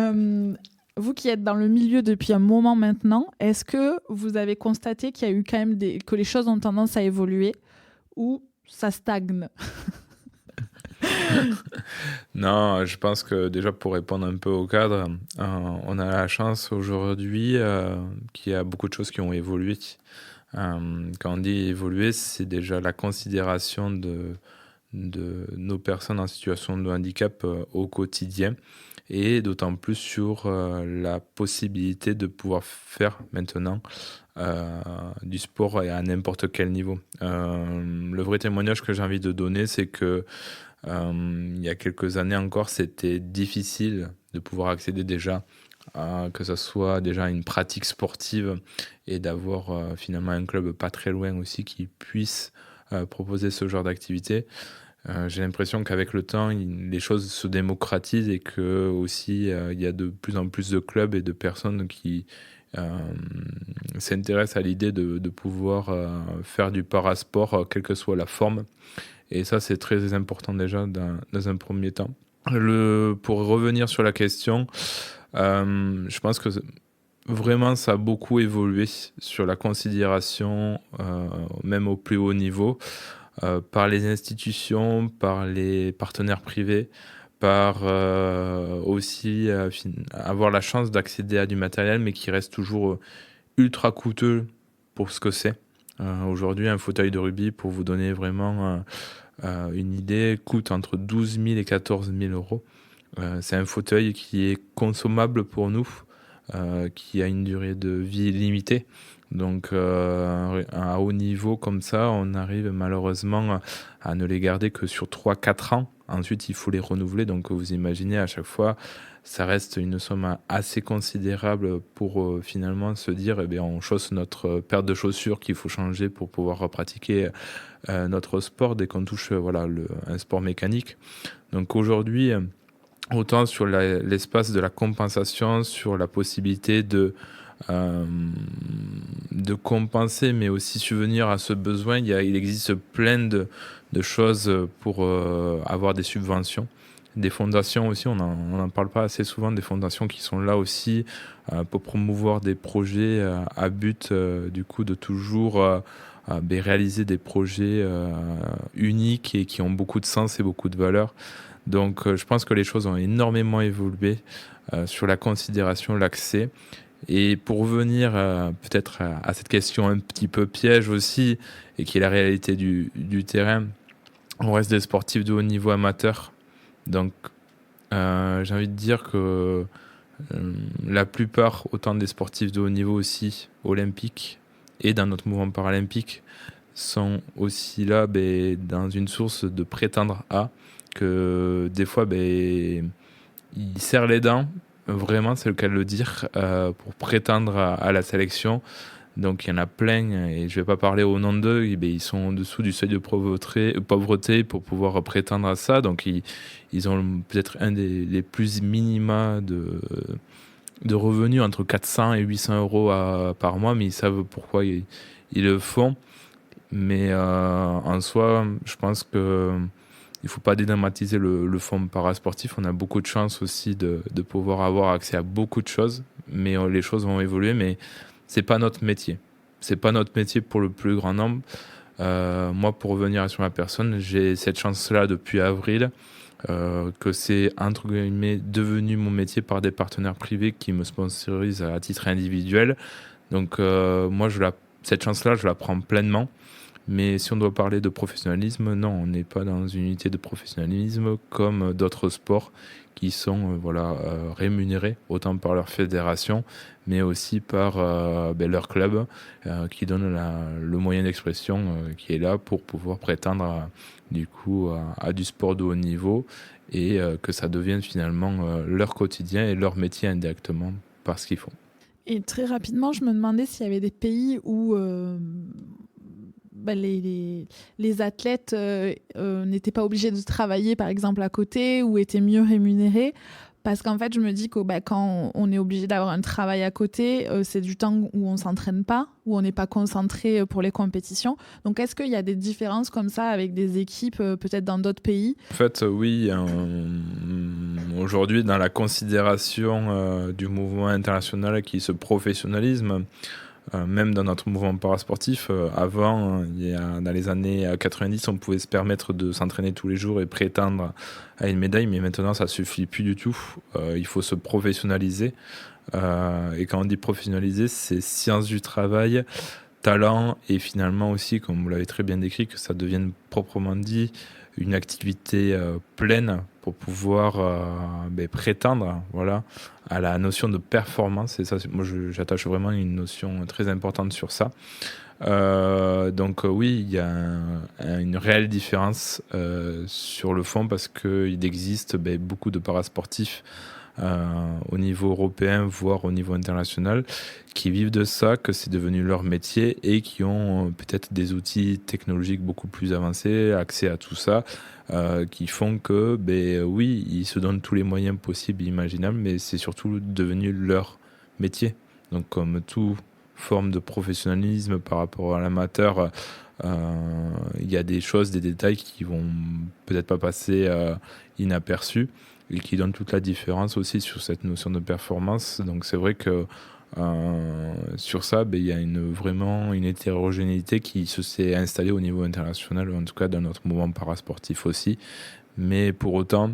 Vous qui êtes dans le milieu depuis un moment maintenant, est-ce que vous avez constaté qu'il y a eu quand même que les choses ont tendance à évoluer, ou ça stagne? Non, je pense que déjà pour répondre un peu au cadre, on a la chance aujourd'hui qu'il y a beaucoup de choses qui ont évolué. Quand on dit évoluer, c'est déjà la considération de nos personnes en situation de handicap au quotidien, et d'autant plus sur la possibilité de pouvoir faire maintenant du sport à n'importe quel niveau. Le vrai témoignage que j'ai envie de donner, c'est que il y a quelques années encore, c'était difficile de pouvoir accéder déjà que ce soit déjà une pratique sportive, et d'avoir finalement un club pas très loin aussi qui puisse proposer ce genre d'activité. J'ai l'impression qu'avec le temps, les choses se démocratisent, et que aussi il y a de plus en plus de clubs et de personnes qui s'intéressent à l'idée de pouvoir faire du parasport, quelle que soit la forme. Et ça, c'est très important déjà dans un premier temps. Pour revenir sur la question, je pense que vraiment ça a beaucoup évolué sur la considération, même au plus haut niveau, par les institutions, par les partenaires privés, par aussi avoir la chance d'accéder à du matériel, mais qui reste toujours ultra coûteux pour ce que c'est. Aujourd'hui, un fauteuil de rugby, pour vous donner vraiment une idée, coûte entre 12 000 et 14 000 euros. C'est un fauteuil qui est consommable pour nous, qui a une durée de vie limitée. Donc à haut niveau comme ça, on arrive malheureusement à ne les garder que sur 3-4 ans. Ensuite, il faut les renouveler. Donc vous imaginez, à chaque fois, ça reste une somme assez considérable pour finalement se dire on chausse notre paire de chaussures qu'il faut changer pour pouvoir pratiquer notre sport dès qu'on touche un sport mécanique. Donc aujourd'hui, autant sur l'espace de la compensation, sur la possibilité de compenser, mais aussi subvenir à ce besoin, il existe plein de choses pour avoir des subventions. Des fondations aussi, on n'en parle pas assez souvent, des fondations qui sont là aussi pour promouvoir des projets à but du coup de toujours réaliser des projets uniques et qui ont beaucoup de sens et beaucoup de valeur. Donc je pense que les choses ont énormément évolué sur la considération, l'accès. Et pour revenir peut-être à cette question un petit peu piège aussi, et qui est la réalité du terrain, on reste des sportifs de haut niveau amateurs. Donc j'ai envie de dire que la plupart, autant des sportifs de haut niveau aussi, olympiques et dans notre mouvement paralympique, sont aussi là dans une source de prétendre à, que des fois ils serrent les dents, vraiment, c'est le cas de le dire, pour prétendre à la sélection. Donc il y en a plein, et je ne vais pas parler au nom d'eux, ils sont en dessous du seuil de pauvreté pour pouvoir prétendre à ça. Donc ils ont peut-être un des plus minima de revenus, entre 400 et 800 euros par mois, mais ils savent pourquoi ils le font. Mais en soi, je pense que il ne faut pas dédramatiser le fonds parasportif. On a beaucoup de chance aussi de pouvoir avoir accès à beaucoup de choses, mais les choses vont évoluer, mais c'est pas notre métier. C'est pas notre métier pour le plus grand nombre. Moi, pour revenir sur ma personne, j'ai cette chance-là depuis avril, que c'est entre guillemets devenu mon métier par des partenaires privés qui me sponsorisent à titre individuel. Donc moi, cette chance-là, je la prends pleinement. Mais si on doit parler de professionnalisme, non, on n'est pas dans une unité de professionnalisme comme d'autres sports qui sont rémunérés autant par leur fédération, mais aussi par leur club qui donne le moyen d'expression qui est là pour pouvoir prétendre à du sport de haut niveau, et que ça devienne finalement leur quotidien et leur métier indirectement par ce qu'ils font. Et très rapidement, je me demandais s'il y avait des pays où les athlètes n'étaient pas obligés de travailler, par exemple, à côté, ou étaient mieux rémunérés. Parce qu'en fait, je me dis que quand on est obligé d'avoir un travail à côté, c'est du temps où on ne s'entraîne pas, où on n'est pas concentré pour les compétitions. Donc, est-ce qu'il y a des différences comme ça avec des équipes peut-être dans d'autres pays ? En fait, oui. Aujourd'hui, dans la considération du mouvement international qui se professionnalise, même dans notre mouvement parasportif, avant, dans les années 90, on pouvait se permettre de s'entraîner tous les jours et prétendre à une médaille, mais maintenant ça suffit plus du tout. Il faut se professionnaliser, et quand on dit professionnaliser, c'est science du travail, talent, et finalement aussi, comme vous l'avez très bien décrit, que ça devienne proprement dit une activité pleine pour pouvoir prétendre à la notion de performance. Et ça, moi, j'attache vraiment une notion très importante sur ça. Donc oui, il y a une réelle différence sur le fond, parce qu'il existe beaucoup de parasportifs au niveau européen, voire au niveau international, qui vivent de ça, que c'est devenu leur métier, et qui ont peut-être des outils technologiques beaucoup plus avancés, accès à tout ça, qui font que, oui, ils se donnent tous les moyens possibles et imaginables, mais c'est surtout devenu leur métier. Donc comme toute forme de professionnalisme par rapport à l'amateur, il y a des choses, des détails qui vont peut-être pas passer inaperçus, et qui donne toute la différence aussi sur cette notion de performance. Donc c'est vrai que sur ça, il y a vraiment une hétérogénéité qui s'est installée au niveau international, en tout cas dans notre mouvement parasportif aussi. Mais pour autant,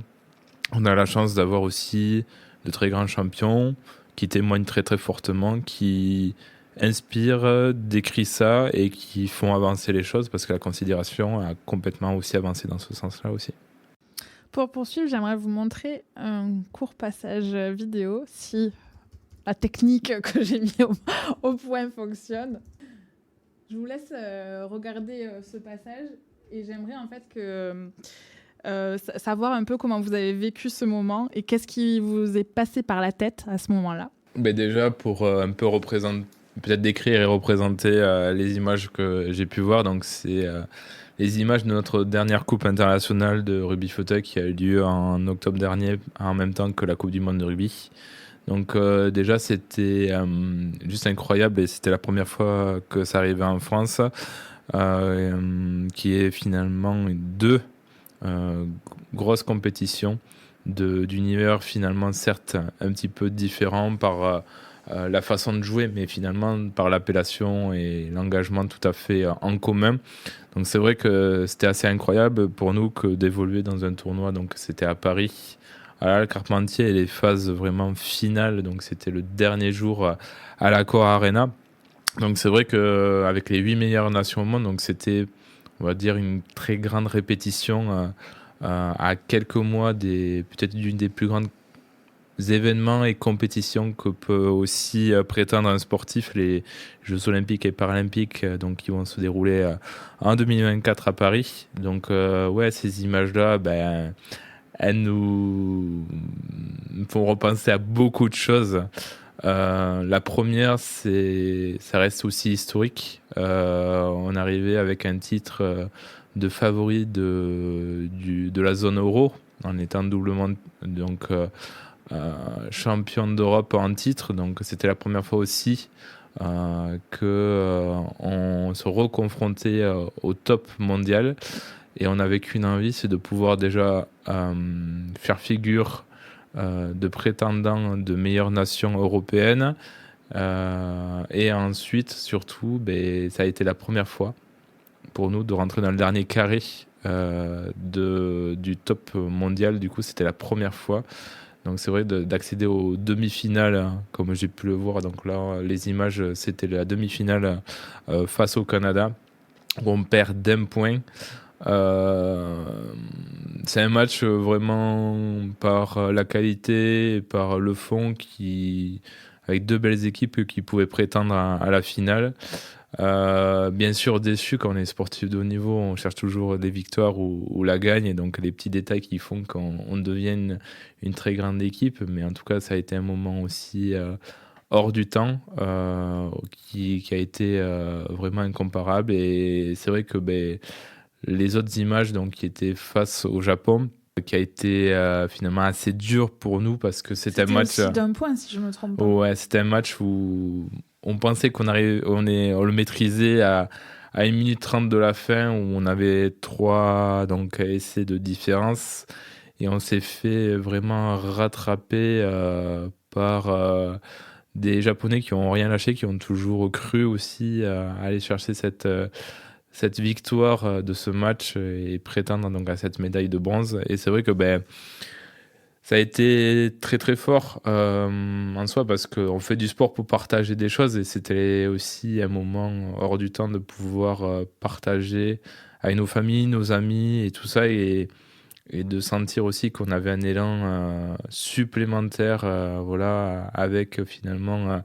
on a la chance d'avoir aussi de très grands champions qui témoignent très très fortement, qui inspirent, décrivent ça, et qui font avancer les choses, parce que la considération a complètement aussi avancé dans ce sens-là aussi. Pour poursuivre, j'aimerais vous montrer un court passage vidéo, si la technique que j'ai mis au point fonctionne. Je vous laisse regarder ce passage, et j'aimerais en fait savoir un peu comment vous avez vécu ce moment et qu'est-ce qui vous est passé par la tête à ce moment-là. Déjà, pour un peu peut-être décrire et représenter les images que j'ai pu voir, donc c'est les images de notre dernière Coupe internationale de rugby fauteuil qui a eu lieu en octobre dernier, en même temps que la Coupe du monde de rugby. Donc déjà, c'était juste incroyable, et c'était la première fois que ça arrivait en France, qui est finalement deux grosses compétitions d'univers finalement certes un petit peu différents par la façon de jouer, mais finalement par l'appellation et l'engagement tout à fait en commun. Donc c'est vrai que c'était assez incroyable pour nous que d'évoluer dans un tournoi. Donc c'était à Paris, à la Carpentier, et les phases vraiment finales. Donc c'était le dernier jour à l'Accor Arena. Donc c'est vrai qu'avec les 8 meilleures nations au monde, donc c'était, on va dire, une très grande répétition à quelques mois peut-être d'une des plus grandes événements et compétitions que peut aussi prétendre un sportif, les Jeux Olympiques et Paralympiques, donc qui vont se dérouler en 2024 à Paris. Donc ces images-là, elles nous font repenser à beaucoup de choses. La première, ça reste aussi historique. On arrivait avec un titre de favori de la zone euro, en étant doublement donc, champion d'Europe en titre. Donc c'était la première fois aussi qu'on se reconfrontait au top mondial. Et on avait qu'une envie, c'est de pouvoir déjà faire figure de prétendants de meilleures nations européennes. Et ensuite, surtout, ça a été la première fois pour nous de rentrer dans le dernier carré du top mondial. Du coup, c'était la première fois. Donc c'est vrai d'accéder aux demi-finales, comme j'ai pu le voir. Donc là, les images, c'était la demi-finale face au Canada, où on perd d'1 point. C'est un match vraiment par la qualité et par le fond avec 2 belles équipes qui pouvaient prétendre à la finale. Bien sûr déçu quand on est sportif de haut niveau, on cherche toujours des victoires ou la gagne, et donc les petits détails qui font qu'on devient une très grande équipe. Mais en tout cas, ça a été un moment aussi hors du temps qui a été vraiment incomparable. Et c'est vrai que les autres images donc, qui étaient face au Japon, qui a été finalement assez dur pour nous parce que c'était un match. C'était aussi d'1 point, si je me trompe pas. Ouais, c'était un match où on pensait on le maîtrisait à 1 minute 30 de la fin, où on avait 3 donc, essais de différence. Et on s'est fait vraiment rattraper par des Japonais qui n'ont rien lâché, qui ont toujours cru aussi à aller chercher cette victoire de ce match et prétendre donc à cette médaille de bronze. Et c'est vrai que ça a été très très fort en soi, parce qu'on fait du sport pour partager des choses, et c'était aussi un moment hors du temps de pouvoir partager avec nos familles, nos amis et tout ça, et de sentir aussi qu'on avait un élan supplémentaire, voilà, avec finalement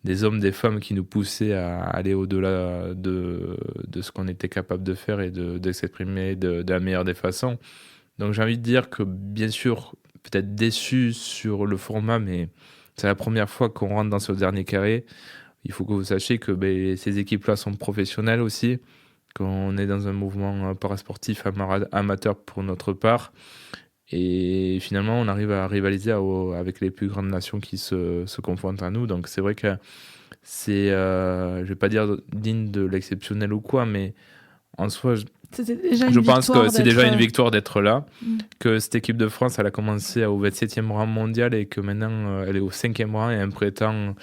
des hommes, des femmes qui nous poussaient à aller au-delà de ce qu'on était capable de faire et de s'exprimer de la meilleure des façons. Donc j'ai envie de dire que, bien sûr, peut-être déçu sur le format, mais c'est la première fois qu'on rentre dans ce dernier carré. Il faut que vous sachiez que ces équipes-là sont professionnelles aussi, qu'on est dans un mouvement parasportif amateur pour notre part. Et finalement, on arrive à rivaliser avec les plus grandes nations qui se confrontent à nous. Donc c'est vrai que c'est, je vais pas dire digne de l'exceptionnel ou quoi, mais en soi, je pense que c'est déjà une victoire d'être là, que cette équipe de France, elle a commencé au 27e rang mondial et que maintenant, elle est au 5e rang et elle prétend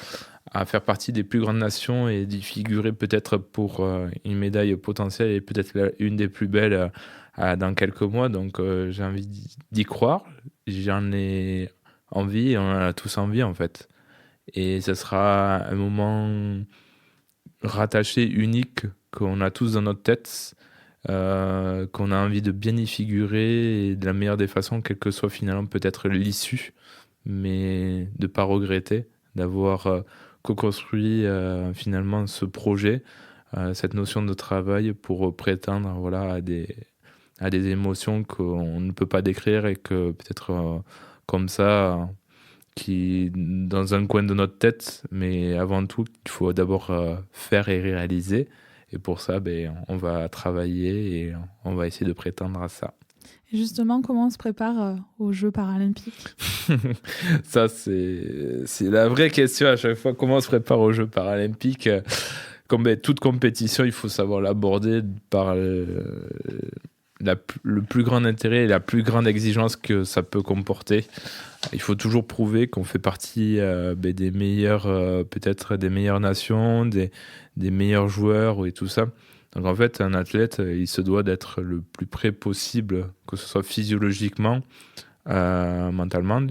à faire partie des plus grandes nations et d'y figurer peut-être pour une médaille potentielle et peut-être une des plus belles dans quelques mois. Donc j'ai envie d'y croire, j'en ai envie, et on en a tous envie en fait. Et ce sera un moment rattaché, unique, qu'on a tous dans notre tête, qu'on a envie de bien y figurer et de la meilleure des façons, quelle que soit finalement peut-être l'issue, mais de ne pas regretter d'avoir co-construit finalement ce projet, cette notion de travail pour prétendre, voilà, à des émotions qu'on ne peut pas décrire, et que peut-être comme ça, qui dans un coin de notre tête, mais avant tout, il faut d'abord faire et réaliser. Et pour ça, on va travailler et on va essayer de prétendre à ça. Et justement, comment on se prépare aux Jeux paralympiques ? Ça, c'est la vraie question à chaque fois. Comment on se prépare aux Jeux paralympiques ? Comme toute compétition, il faut savoir l'aborder par le plus grand intérêt et la plus grande exigence que ça peut comporter. Il faut toujours prouver qu'on fait partie des meilleures, peut-être des meilleures nations, des meilleurs joueurs et tout ça. Donc en fait, un athlète, il se doit d'être le plus près possible, que ce soit physiologiquement, mentalement,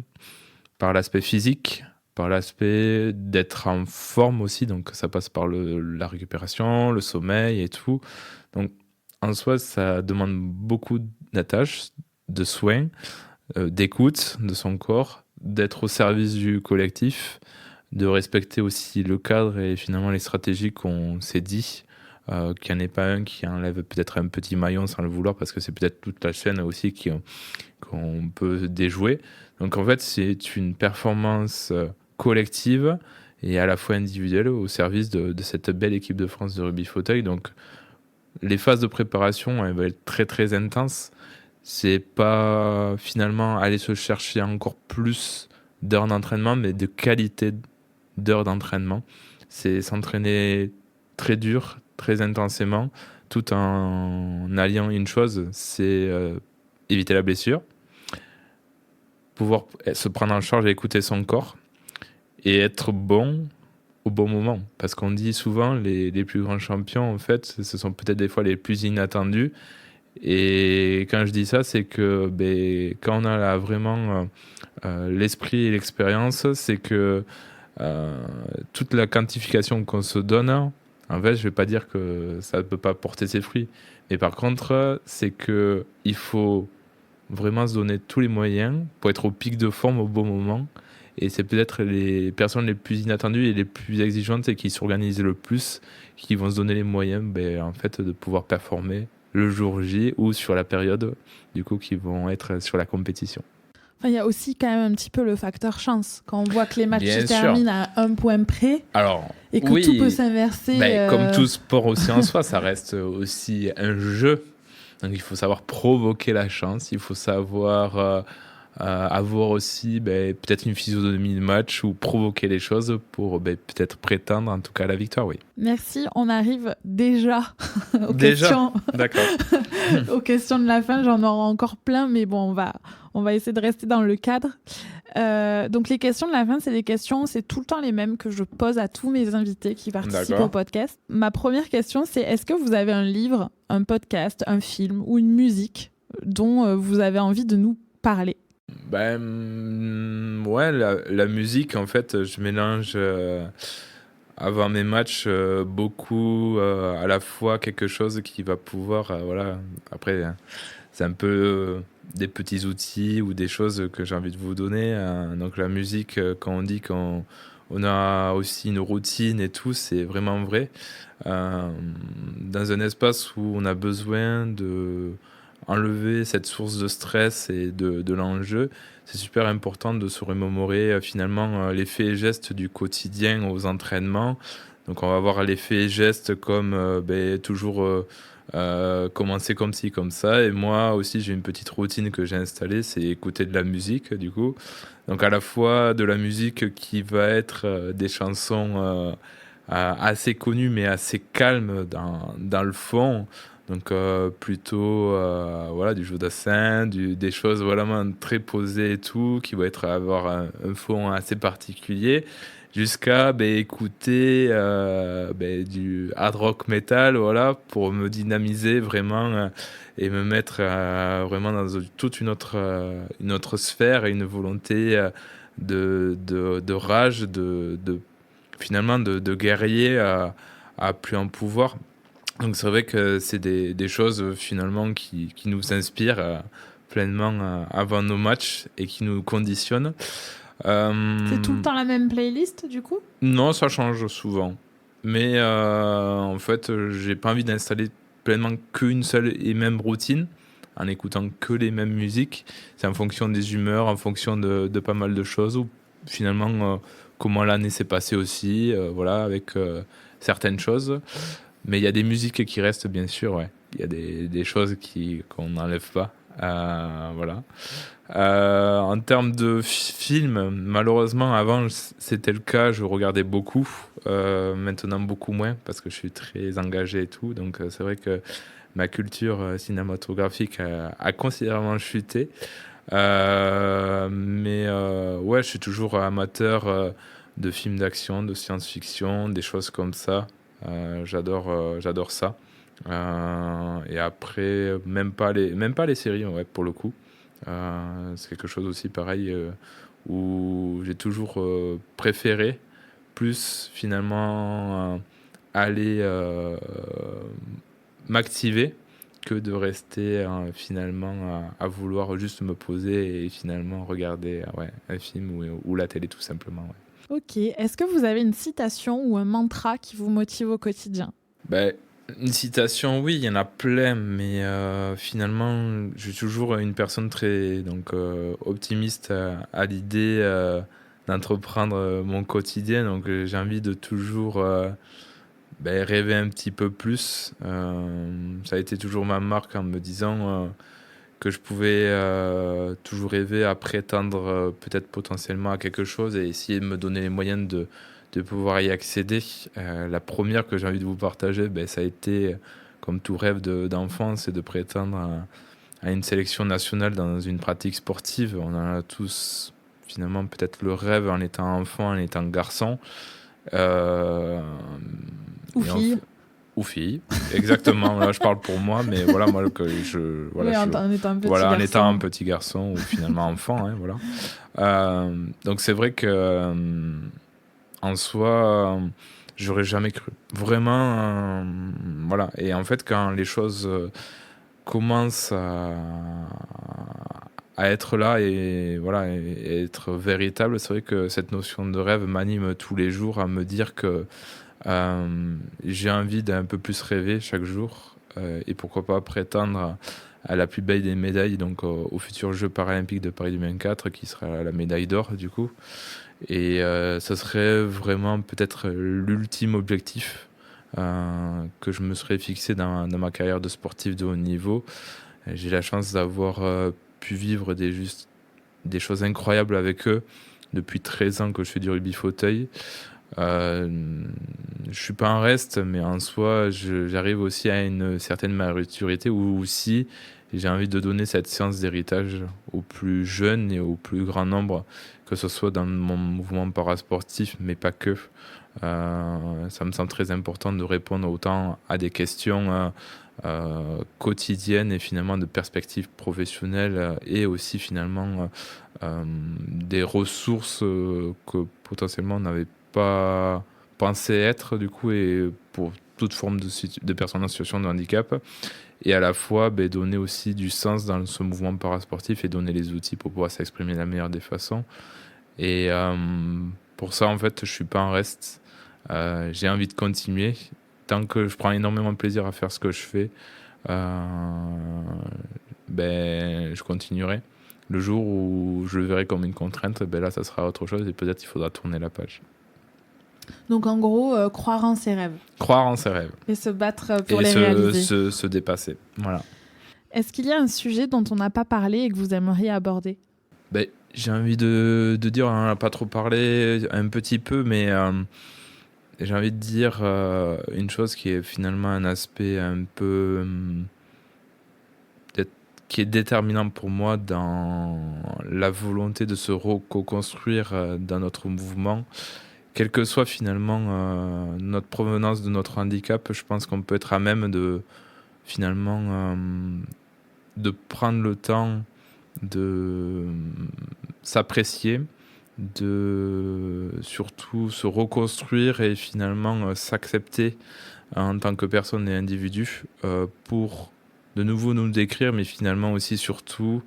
par l'aspect physique, par l'aspect d'être en forme aussi. Donc ça passe par la récupération, le sommeil et tout. Donc en soi, ça demande beaucoup d'attaches, de soins, d'écoute de son corps, d'être au service du collectif, de respecter aussi le cadre et finalement les stratégies qu'on s'est dit, qu'il n'y en ait pas un qui enlève peut-être un petit maillon sans le vouloir, parce que c'est peut-être toute la chaîne aussi qu'on peut déjouer. Donc en fait, c'est une performance collective et à la fois individuelle au service de cette belle équipe de France de rugby fauteuil. Donc les phases de préparation, elles vont être très très intenses. C'est pas finalement aller se chercher encore plus d'heures d'entraînement, mais de qualité d'heures d'entraînement. C'est s'entraîner très dur, très intensément, tout en alliant une chose, c'est éviter la blessure, pouvoir se prendre en charge et écouter son corps, et être bon au bon moment. Parce qu'on dit souvent, les plus grands champions, en fait, ce sont peut-être des fois les plus inattendus. Et quand je dis ça, c'est que quand on a vraiment l'esprit et l'expérience, c'est que toute la quantification qu'on se donne, en fait, je ne vais pas dire que ça ne peut pas porter ses fruits. Mais par contre, c'est qu'il faut vraiment se donner tous les moyens pour être au pic de forme au bon moment. Et c'est peut-être les personnes les plus inattendues et les plus exigeantes et qui s'organisent le plus, qui vont se donner les moyens en fait, de pouvoir performer le jour J ou sur la période du coup, qui vont être sur la compétition. Enfin, il y a aussi quand même un petit peu le facteur chance. Quand on voit que les matchs Bien se sûr. terminent à un point près et que oui, tout peut s'inverser. Comme tout sport aussi en soi, ça reste aussi un jeu. Donc il faut savoir provoquer la chance, il faut savoir avoir aussi peut-être une physionomie de match ou provoquer les choses pour peut-être prétendre en tout cas à la victoire, oui. Merci, on arrive déjà aux Déjà questions. D'accord. Aux questions de la fin, j'en aurai encore plein, mais bon, on va essayer de rester dans le cadre. Donc les questions de la fin, c'est tout le temps les mêmes que je pose à tous mes invités qui participent au podcast. Ma première question, c'est est-ce que vous avez un livre, un podcast, un film ou une musique dont vous avez envie de nous parler ? Ouais, la musique, en fait, je mélange avant mes matchs beaucoup à la fois quelque chose qui va pouvoir, après, c'est un peu des petits outils ou des choses que j'ai envie de vous donner. Donc la musique, quand on dit qu'on a aussi une routine et tout, c'est vraiment vrai. Dans un espace où on a besoin de enlever cette source de stress et de l'enjeu, c'est super important de se remémorer finalement les faits et gestes du quotidien aux entraînements. Donc on va voir les faits et gestes comme toujours commencer comme ci, comme ça. Et moi aussi, j'ai une petite routine que j'ai installée, c'est écouter de la musique du coup. Donc à la fois de la musique qui va être des chansons assez connues mais assez calmes dans le fond. Donc plutôt du Jodassin, des choses vraiment très posées et tout, qui vont avoir un fond assez particulier, jusqu'à écouter du hard rock metal, pour me dynamiser vraiment et me mettre vraiment dans toute une autre sphère et une volonté de rage, finalement de guerrier à plus en pouvoir. Donc c'est vrai que c'est des choses finalement qui nous inspirent pleinement avant nos matchs et qui nous conditionnent. C'est tout le temps la même playlist du coup ? Non, ça change souvent. Mais en fait, j'ai pas envie d'installer pleinement qu'une seule et même routine en écoutant que les mêmes musiques. C'est en fonction des humeurs, en fonction de pas mal de choses, ou finalement comment l'année s'est passée aussi, avec certaines choses. Mais il y a des musiques qui restent, bien sûr, ouais. Il y a des choses qu'on n'enlève pas. En termes de films, malheureusement, avant, c'était le cas, je regardais beaucoup. Maintenant, beaucoup moins, parce que je suis très engagé et tout. Donc, c'est vrai que ma culture cinématographique a considérablement chuté. Je suis toujours amateur de films d'action, de science-fiction, des choses comme ça. J'adore ça. Et après, même pas les séries, ouais, pour le coup. C'est quelque chose aussi pareil où j'ai toujours préféré plus finalement aller m'activer que de rester finalement à vouloir juste me poser et finalement regarder un film ou la télé tout simplement. Ouais. Ok, est-ce que vous avez une citation ou un mantra qui vous motive au quotidien ? Une citation, oui, il y en a plein, mais finalement, je suis toujours une personne très optimiste à l'idée d'entreprendre mon quotidien. Donc, j'ai envie de toujours rêver un petit peu plus. Ça a été toujours ma marque en me disant que je pouvais toujours rêver à prétendre peut-être potentiellement à quelque chose et essayer de me donner les moyens de pouvoir y accéder. La première que j'ai envie de vous partager, ça a été, comme tout rêve d'enfant, c'est de prétendre à une sélection nationale dans une pratique sportive. On en a tous finalement peut-être le rêve en étant enfant, en étant garçon. Euh, Ou et fille. Ou fille, exactement. Là, je parle pour moi, mais voilà, moi, Oui, en étant un petit voilà, en garçon. étant un petit garçon ou finalement enfant, hein, voilà. Donc c'est vrai que en soi, j'aurais jamais cru. Vraiment, voilà. Et en fait, quand les choses commencent à être là et voilà, et être véritable, c'est vrai que cette notion de rêve m'anime tous les jours à me dire que j'ai envie d'un peu plus rêver chaque jour et pourquoi pas prétendre à la plus belle des médailles, donc aux futurs Jeux paralympiques de Paris 2024, qui sera la médaille d'or du coup. Et ça serait vraiment peut-être l'ultime objectif que je me serais fixé dans ma carrière de sportif de haut niveau. J'ai la chance d'avoir pu vivre des choses incroyables avec eux depuis 13 ans que je fais du rugby fauteuil. Je suis pas un reste, mais en soi, j'arrive aussi à une certaine maturité où aussi j'ai envie de donner cette séance d'héritage aux plus jeunes et au plus grand nombre, que ce soit dans mon mouvement parasportif, mais pas que. Ça me semble très important de répondre autant à des questions quotidiennes et finalement de perspectives professionnelles et aussi finalement des ressources que potentiellement on n'avait pas pensé être du coup et pour toute forme de personnes en situation de handicap et à la fois donner aussi du sens dans ce mouvement parasportif et donner les outils pour pouvoir s'exprimer de la meilleure des façons et pour ça en fait je suis pas en reste. J'ai envie de continuer tant que je prends énormément de plaisir à faire ce que je fais. Je continuerai. Le jour où je le verrai comme une contrainte, là, ça sera autre chose et peut-être il faudra tourner la page. Donc en gros, croire en ses rêves. Croire en ses rêves. Et se battre pour et les réaliser. se dépasser. Voilà. Est-ce qu'il y a un sujet dont on n'a pas parlé et que vous aimeriez aborder ? J'ai envie de dire, on n'en a pas trop parlé, un petit peu, mais j'ai envie de dire une chose qui est finalement un aspect un peu... qui est déterminant pour moi dans la volonté de se co-construire dans notre mouvement. Quelle que soit finalement notre provenance de notre handicap, je pense qu'on peut être à même de finalement de prendre le temps de s'apprécier, de surtout se reconstruire et finalement s'accepter en tant que personne et individu pour de nouveau nous décrire, mais finalement aussi surtout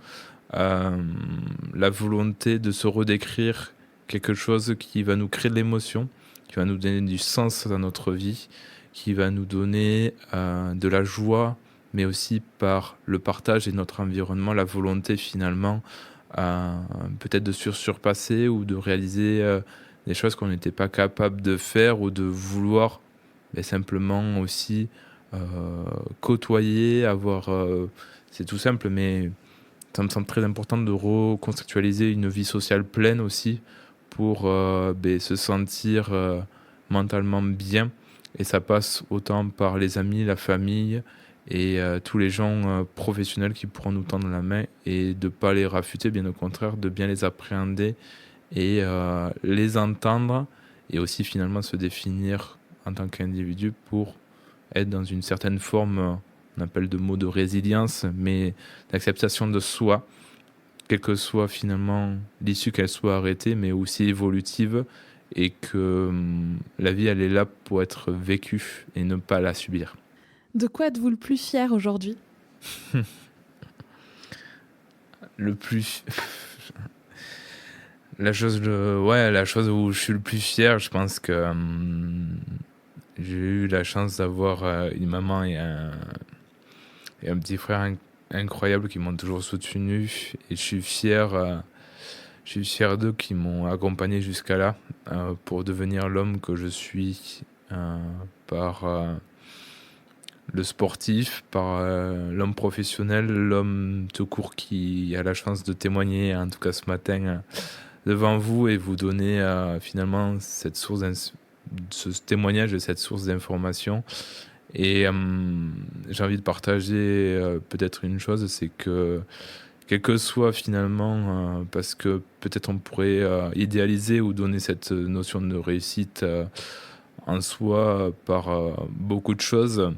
la volonté de se redécrire quelque chose qui va nous créer de l'émotion, qui va nous donner du sens dans notre vie, qui va nous donner de la joie, mais aussi par le partage et notre environnement, la volonté finalement peut-être de surpasser ou de réaliser des choses qu'on n'était pas capable de faire ou de vouloir simplement aussi côtoyer, avoir... c'est tout simple, mais ça me semble très important de reconceptualiser une vie sociale pleine aussi pour se sentir mentalement bien. Et ça passe autant par les amis, la famille et tous les gens professionnels qui pourront nous tendre la main et de ne pas les rafuter, bien au contraire, de bien les appréhender et les entendre et aussi finalement se définir en tant qu'individu pour être dans une certaine forme, on appelle de mots de résilience, mais d'acceptation de soi, quelle que soit finalement l'issue qu'elle soit arrêtée, mais aussi évolutive, et que la vie, elle est là pour être vécue et ne pas la subir. De quoi êtes-vous le plus fier aujourd'hui ? Le plus... la chose où je suis le plus fier, je pense que J'ai eu la chance d'avoir une maman et un petit frère incroyables qui m'ont toujours soutenu. Et je suis fier d'eux qui m'ont accompagné jusqu'à là pour devenir l'homme que je suis par le sportif, par l'homme professionnel, l'homme tout court qui a la chance de témoigner, en tout cas ce matin, devant vous et vous donner finalement cette source ce témoignage et cette source d'information. Et j'ai envie de partager peut-être une chose, c'est que quel que soit finalement, parce que peut-être on pourrait idéaliser ou donner cette notion de réussite en soi par beaucoup de choses,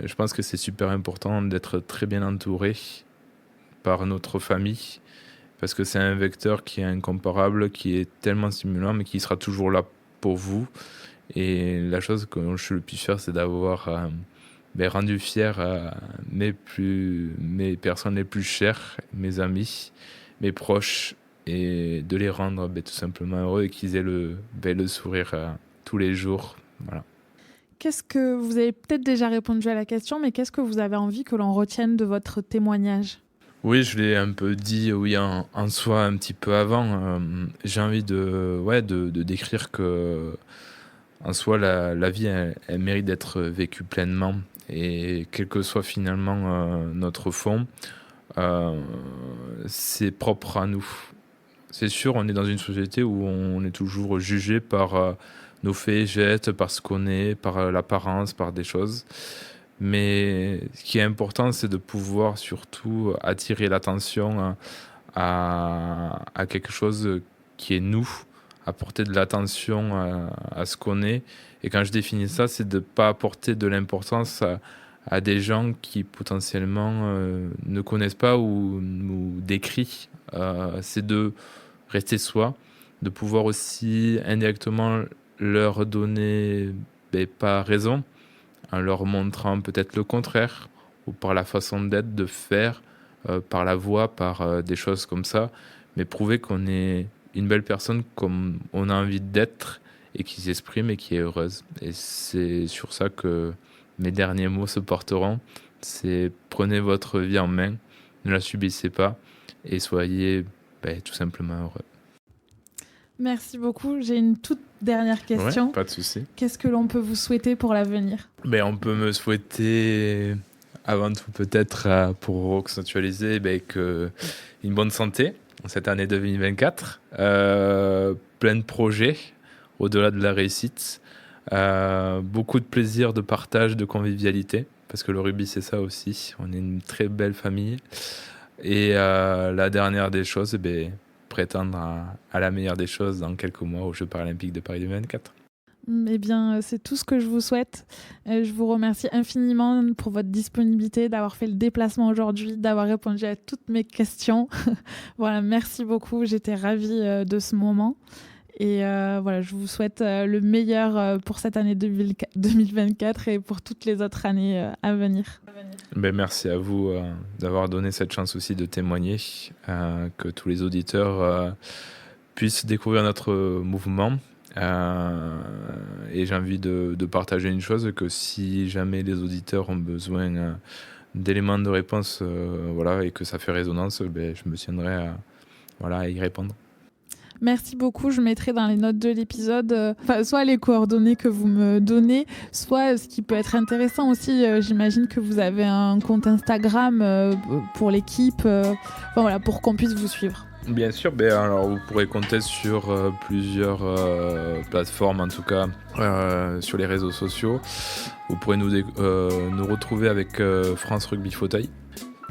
je pense que c'est super important d'être très bien entouré par notre famille, parce que c'est un vecteur qui est incomparable, qui est tellement stimulant, mais qui sera toujours là pour vous. Et la chose que je suis le plus fier, c'est d'avoir rendu fier mes personnes les plus chères, mes amis, mes proches, et de les rendre tout simplement heureux et qu'ils aient le sourire tous les jours. Voilà. Qu'est-ce que vous avez peut-être déjà répondu à la question, mais qu'est-ce que vous avez envie que l'on retienne de votre témoignage ? Oui, je l'ai un peu dit en soi un petit peu avant. J'ai envie de décrire que en soi la vie elle mérite d'être vécue pleinement, et quel que soit finalement notre fond, c'est propre à nous. C'est sûr, on est dans une société où on est toujours jugé par nos faits et gestes, par ce qu'on est, par l'apparence, par des choses. Mais ce qui est important, c'est de pouvoir surtout attirer l'attention à quelque chose qui est nous, apporter de l'attention à ce qu'on est. Et quand je définis ça, c'est de ne pas apporter de l'importance à des gens qui potentiellement ne connaissent pas ou nous décrient. C'est de rester soi, de pouvoir aussi indirectement leur donner pas raison, en leur montrant peut-être le contraire, ou par la façon d'être, de faire, par la voix, par des choses comme ça, mais prouver qu'on est une belle personne comme on a envie d'être, et qui s'exprime et qui est heureuse. Et c'est sur ça que mes derniers mots se porteront. C'est prenez votre vie en main, ne la subissez pas, et soyez tout simplement heureux. Merci beaucoup. J'ai une toute dernière question. Ouais, pas de souci. Qu'est-ce que l'on peut vous souhaiter pour l'avenir ? On peut me souhaiter, avant tout peut-être, pour accentualiser, une bonne santé cette année 2024, plein de projets au-delà de la réussite, beaucoup de plaisir, de partage, de convivialité, parce que le rugby c'est ça aussi, on est une très belle famille. Et la dernière des choses, prétendre à la meilleure des choses dans quelques mois aux Jeux paralympiques de Paris 2024. Eh bien, c'est tout ce que je vous souhaite. Je vous remercie infiniment pour votre disponibilité, d'avoir fait le déplacement aujourd'hui, d'avoir répondu à toutes mes questions. Voilà, merci beaucoup. J'étais ravie de ce moment. Et je vous souhaite le meilleur pour cette année 2024 et pour toutes les autres années à venir. Merci à vous d'avoir donné cette chance aussi de témoigner, que tous les auditeurs puissent découvrir notre mouvement. Et j'ai envie de partager une chose, que si jamais les auditeurs ont besoin d'éléments de réponse, et que ça fait résonance, je me tiendrai à y répondre. Merci beaucoup. Je mettrai dans les notes de l'épisode soit les coordonnées que vous me donnez, soit ce qui peut être intéressant aussi. J'imagine que vous avez un compte Instagram pour l'équipe, pour qu'on puisse vous suivre. Bien sûr, alors vous pourrez compter sur plusieurs plateformes, en tout cas sur les réseaux sociaux. Vous pourrez nous retrouver avec France Rugby Fauteuil,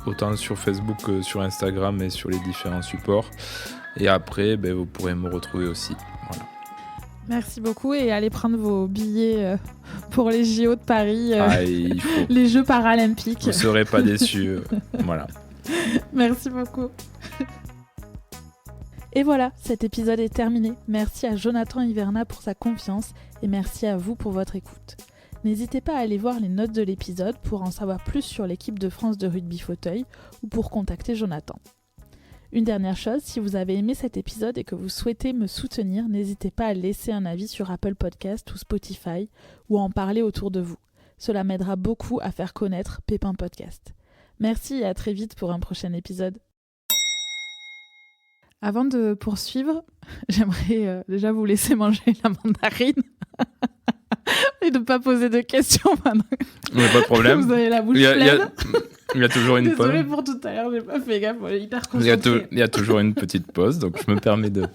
autant sur Facebook que sur Instagram et sur les différents supports. Et après, vous pourrez me retrouver aussi. Voilà. Merci beaucoup et allez prendre vos billets pour les JO de Paris, il faut. Les Jeux paralympiques. Vous ne serez pas déçus. Voilà. Merci beaucoup. Et voilà, cet épisode est terminé. Merci à Jonathan Hiverna pour sa confiance et merci à vous pour votre écoute. N'hésitez pas à aller voir les notes de l'épisode pour en savoir plus sur l'équipe de France de rugby fauteuil ou pour contacter Jonathan. Une dernière chose, si vous avez aimé cet épisode et que vous souhaitez me soutenir, n'hésitez pas à laisser un avis sur Apple Podcast ou Spotify ou à en parler autour de vous. Cela m'aidera beaucoup à faire connaître Pépin Podcast. Merci et à très vite pour un prochain épisode. Avant de poursuivre, j'aimerais déjà vous laisser manger la mandarine et ne pas poser de questions maintenant. Mais pas de problème. Vous avez la bouche pleine. Il y a toujours une pause. Désolée pour tout à l'heure, j'ai pas fait gaffe, hyper concentrée. Il y a toujours une petite pause, donc je me permets de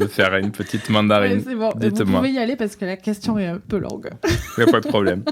faire une petite mandarine. Ouais, c'est bon, vous pouvez y aller parce que la question est un peu longue. Il n'y a pas de problème.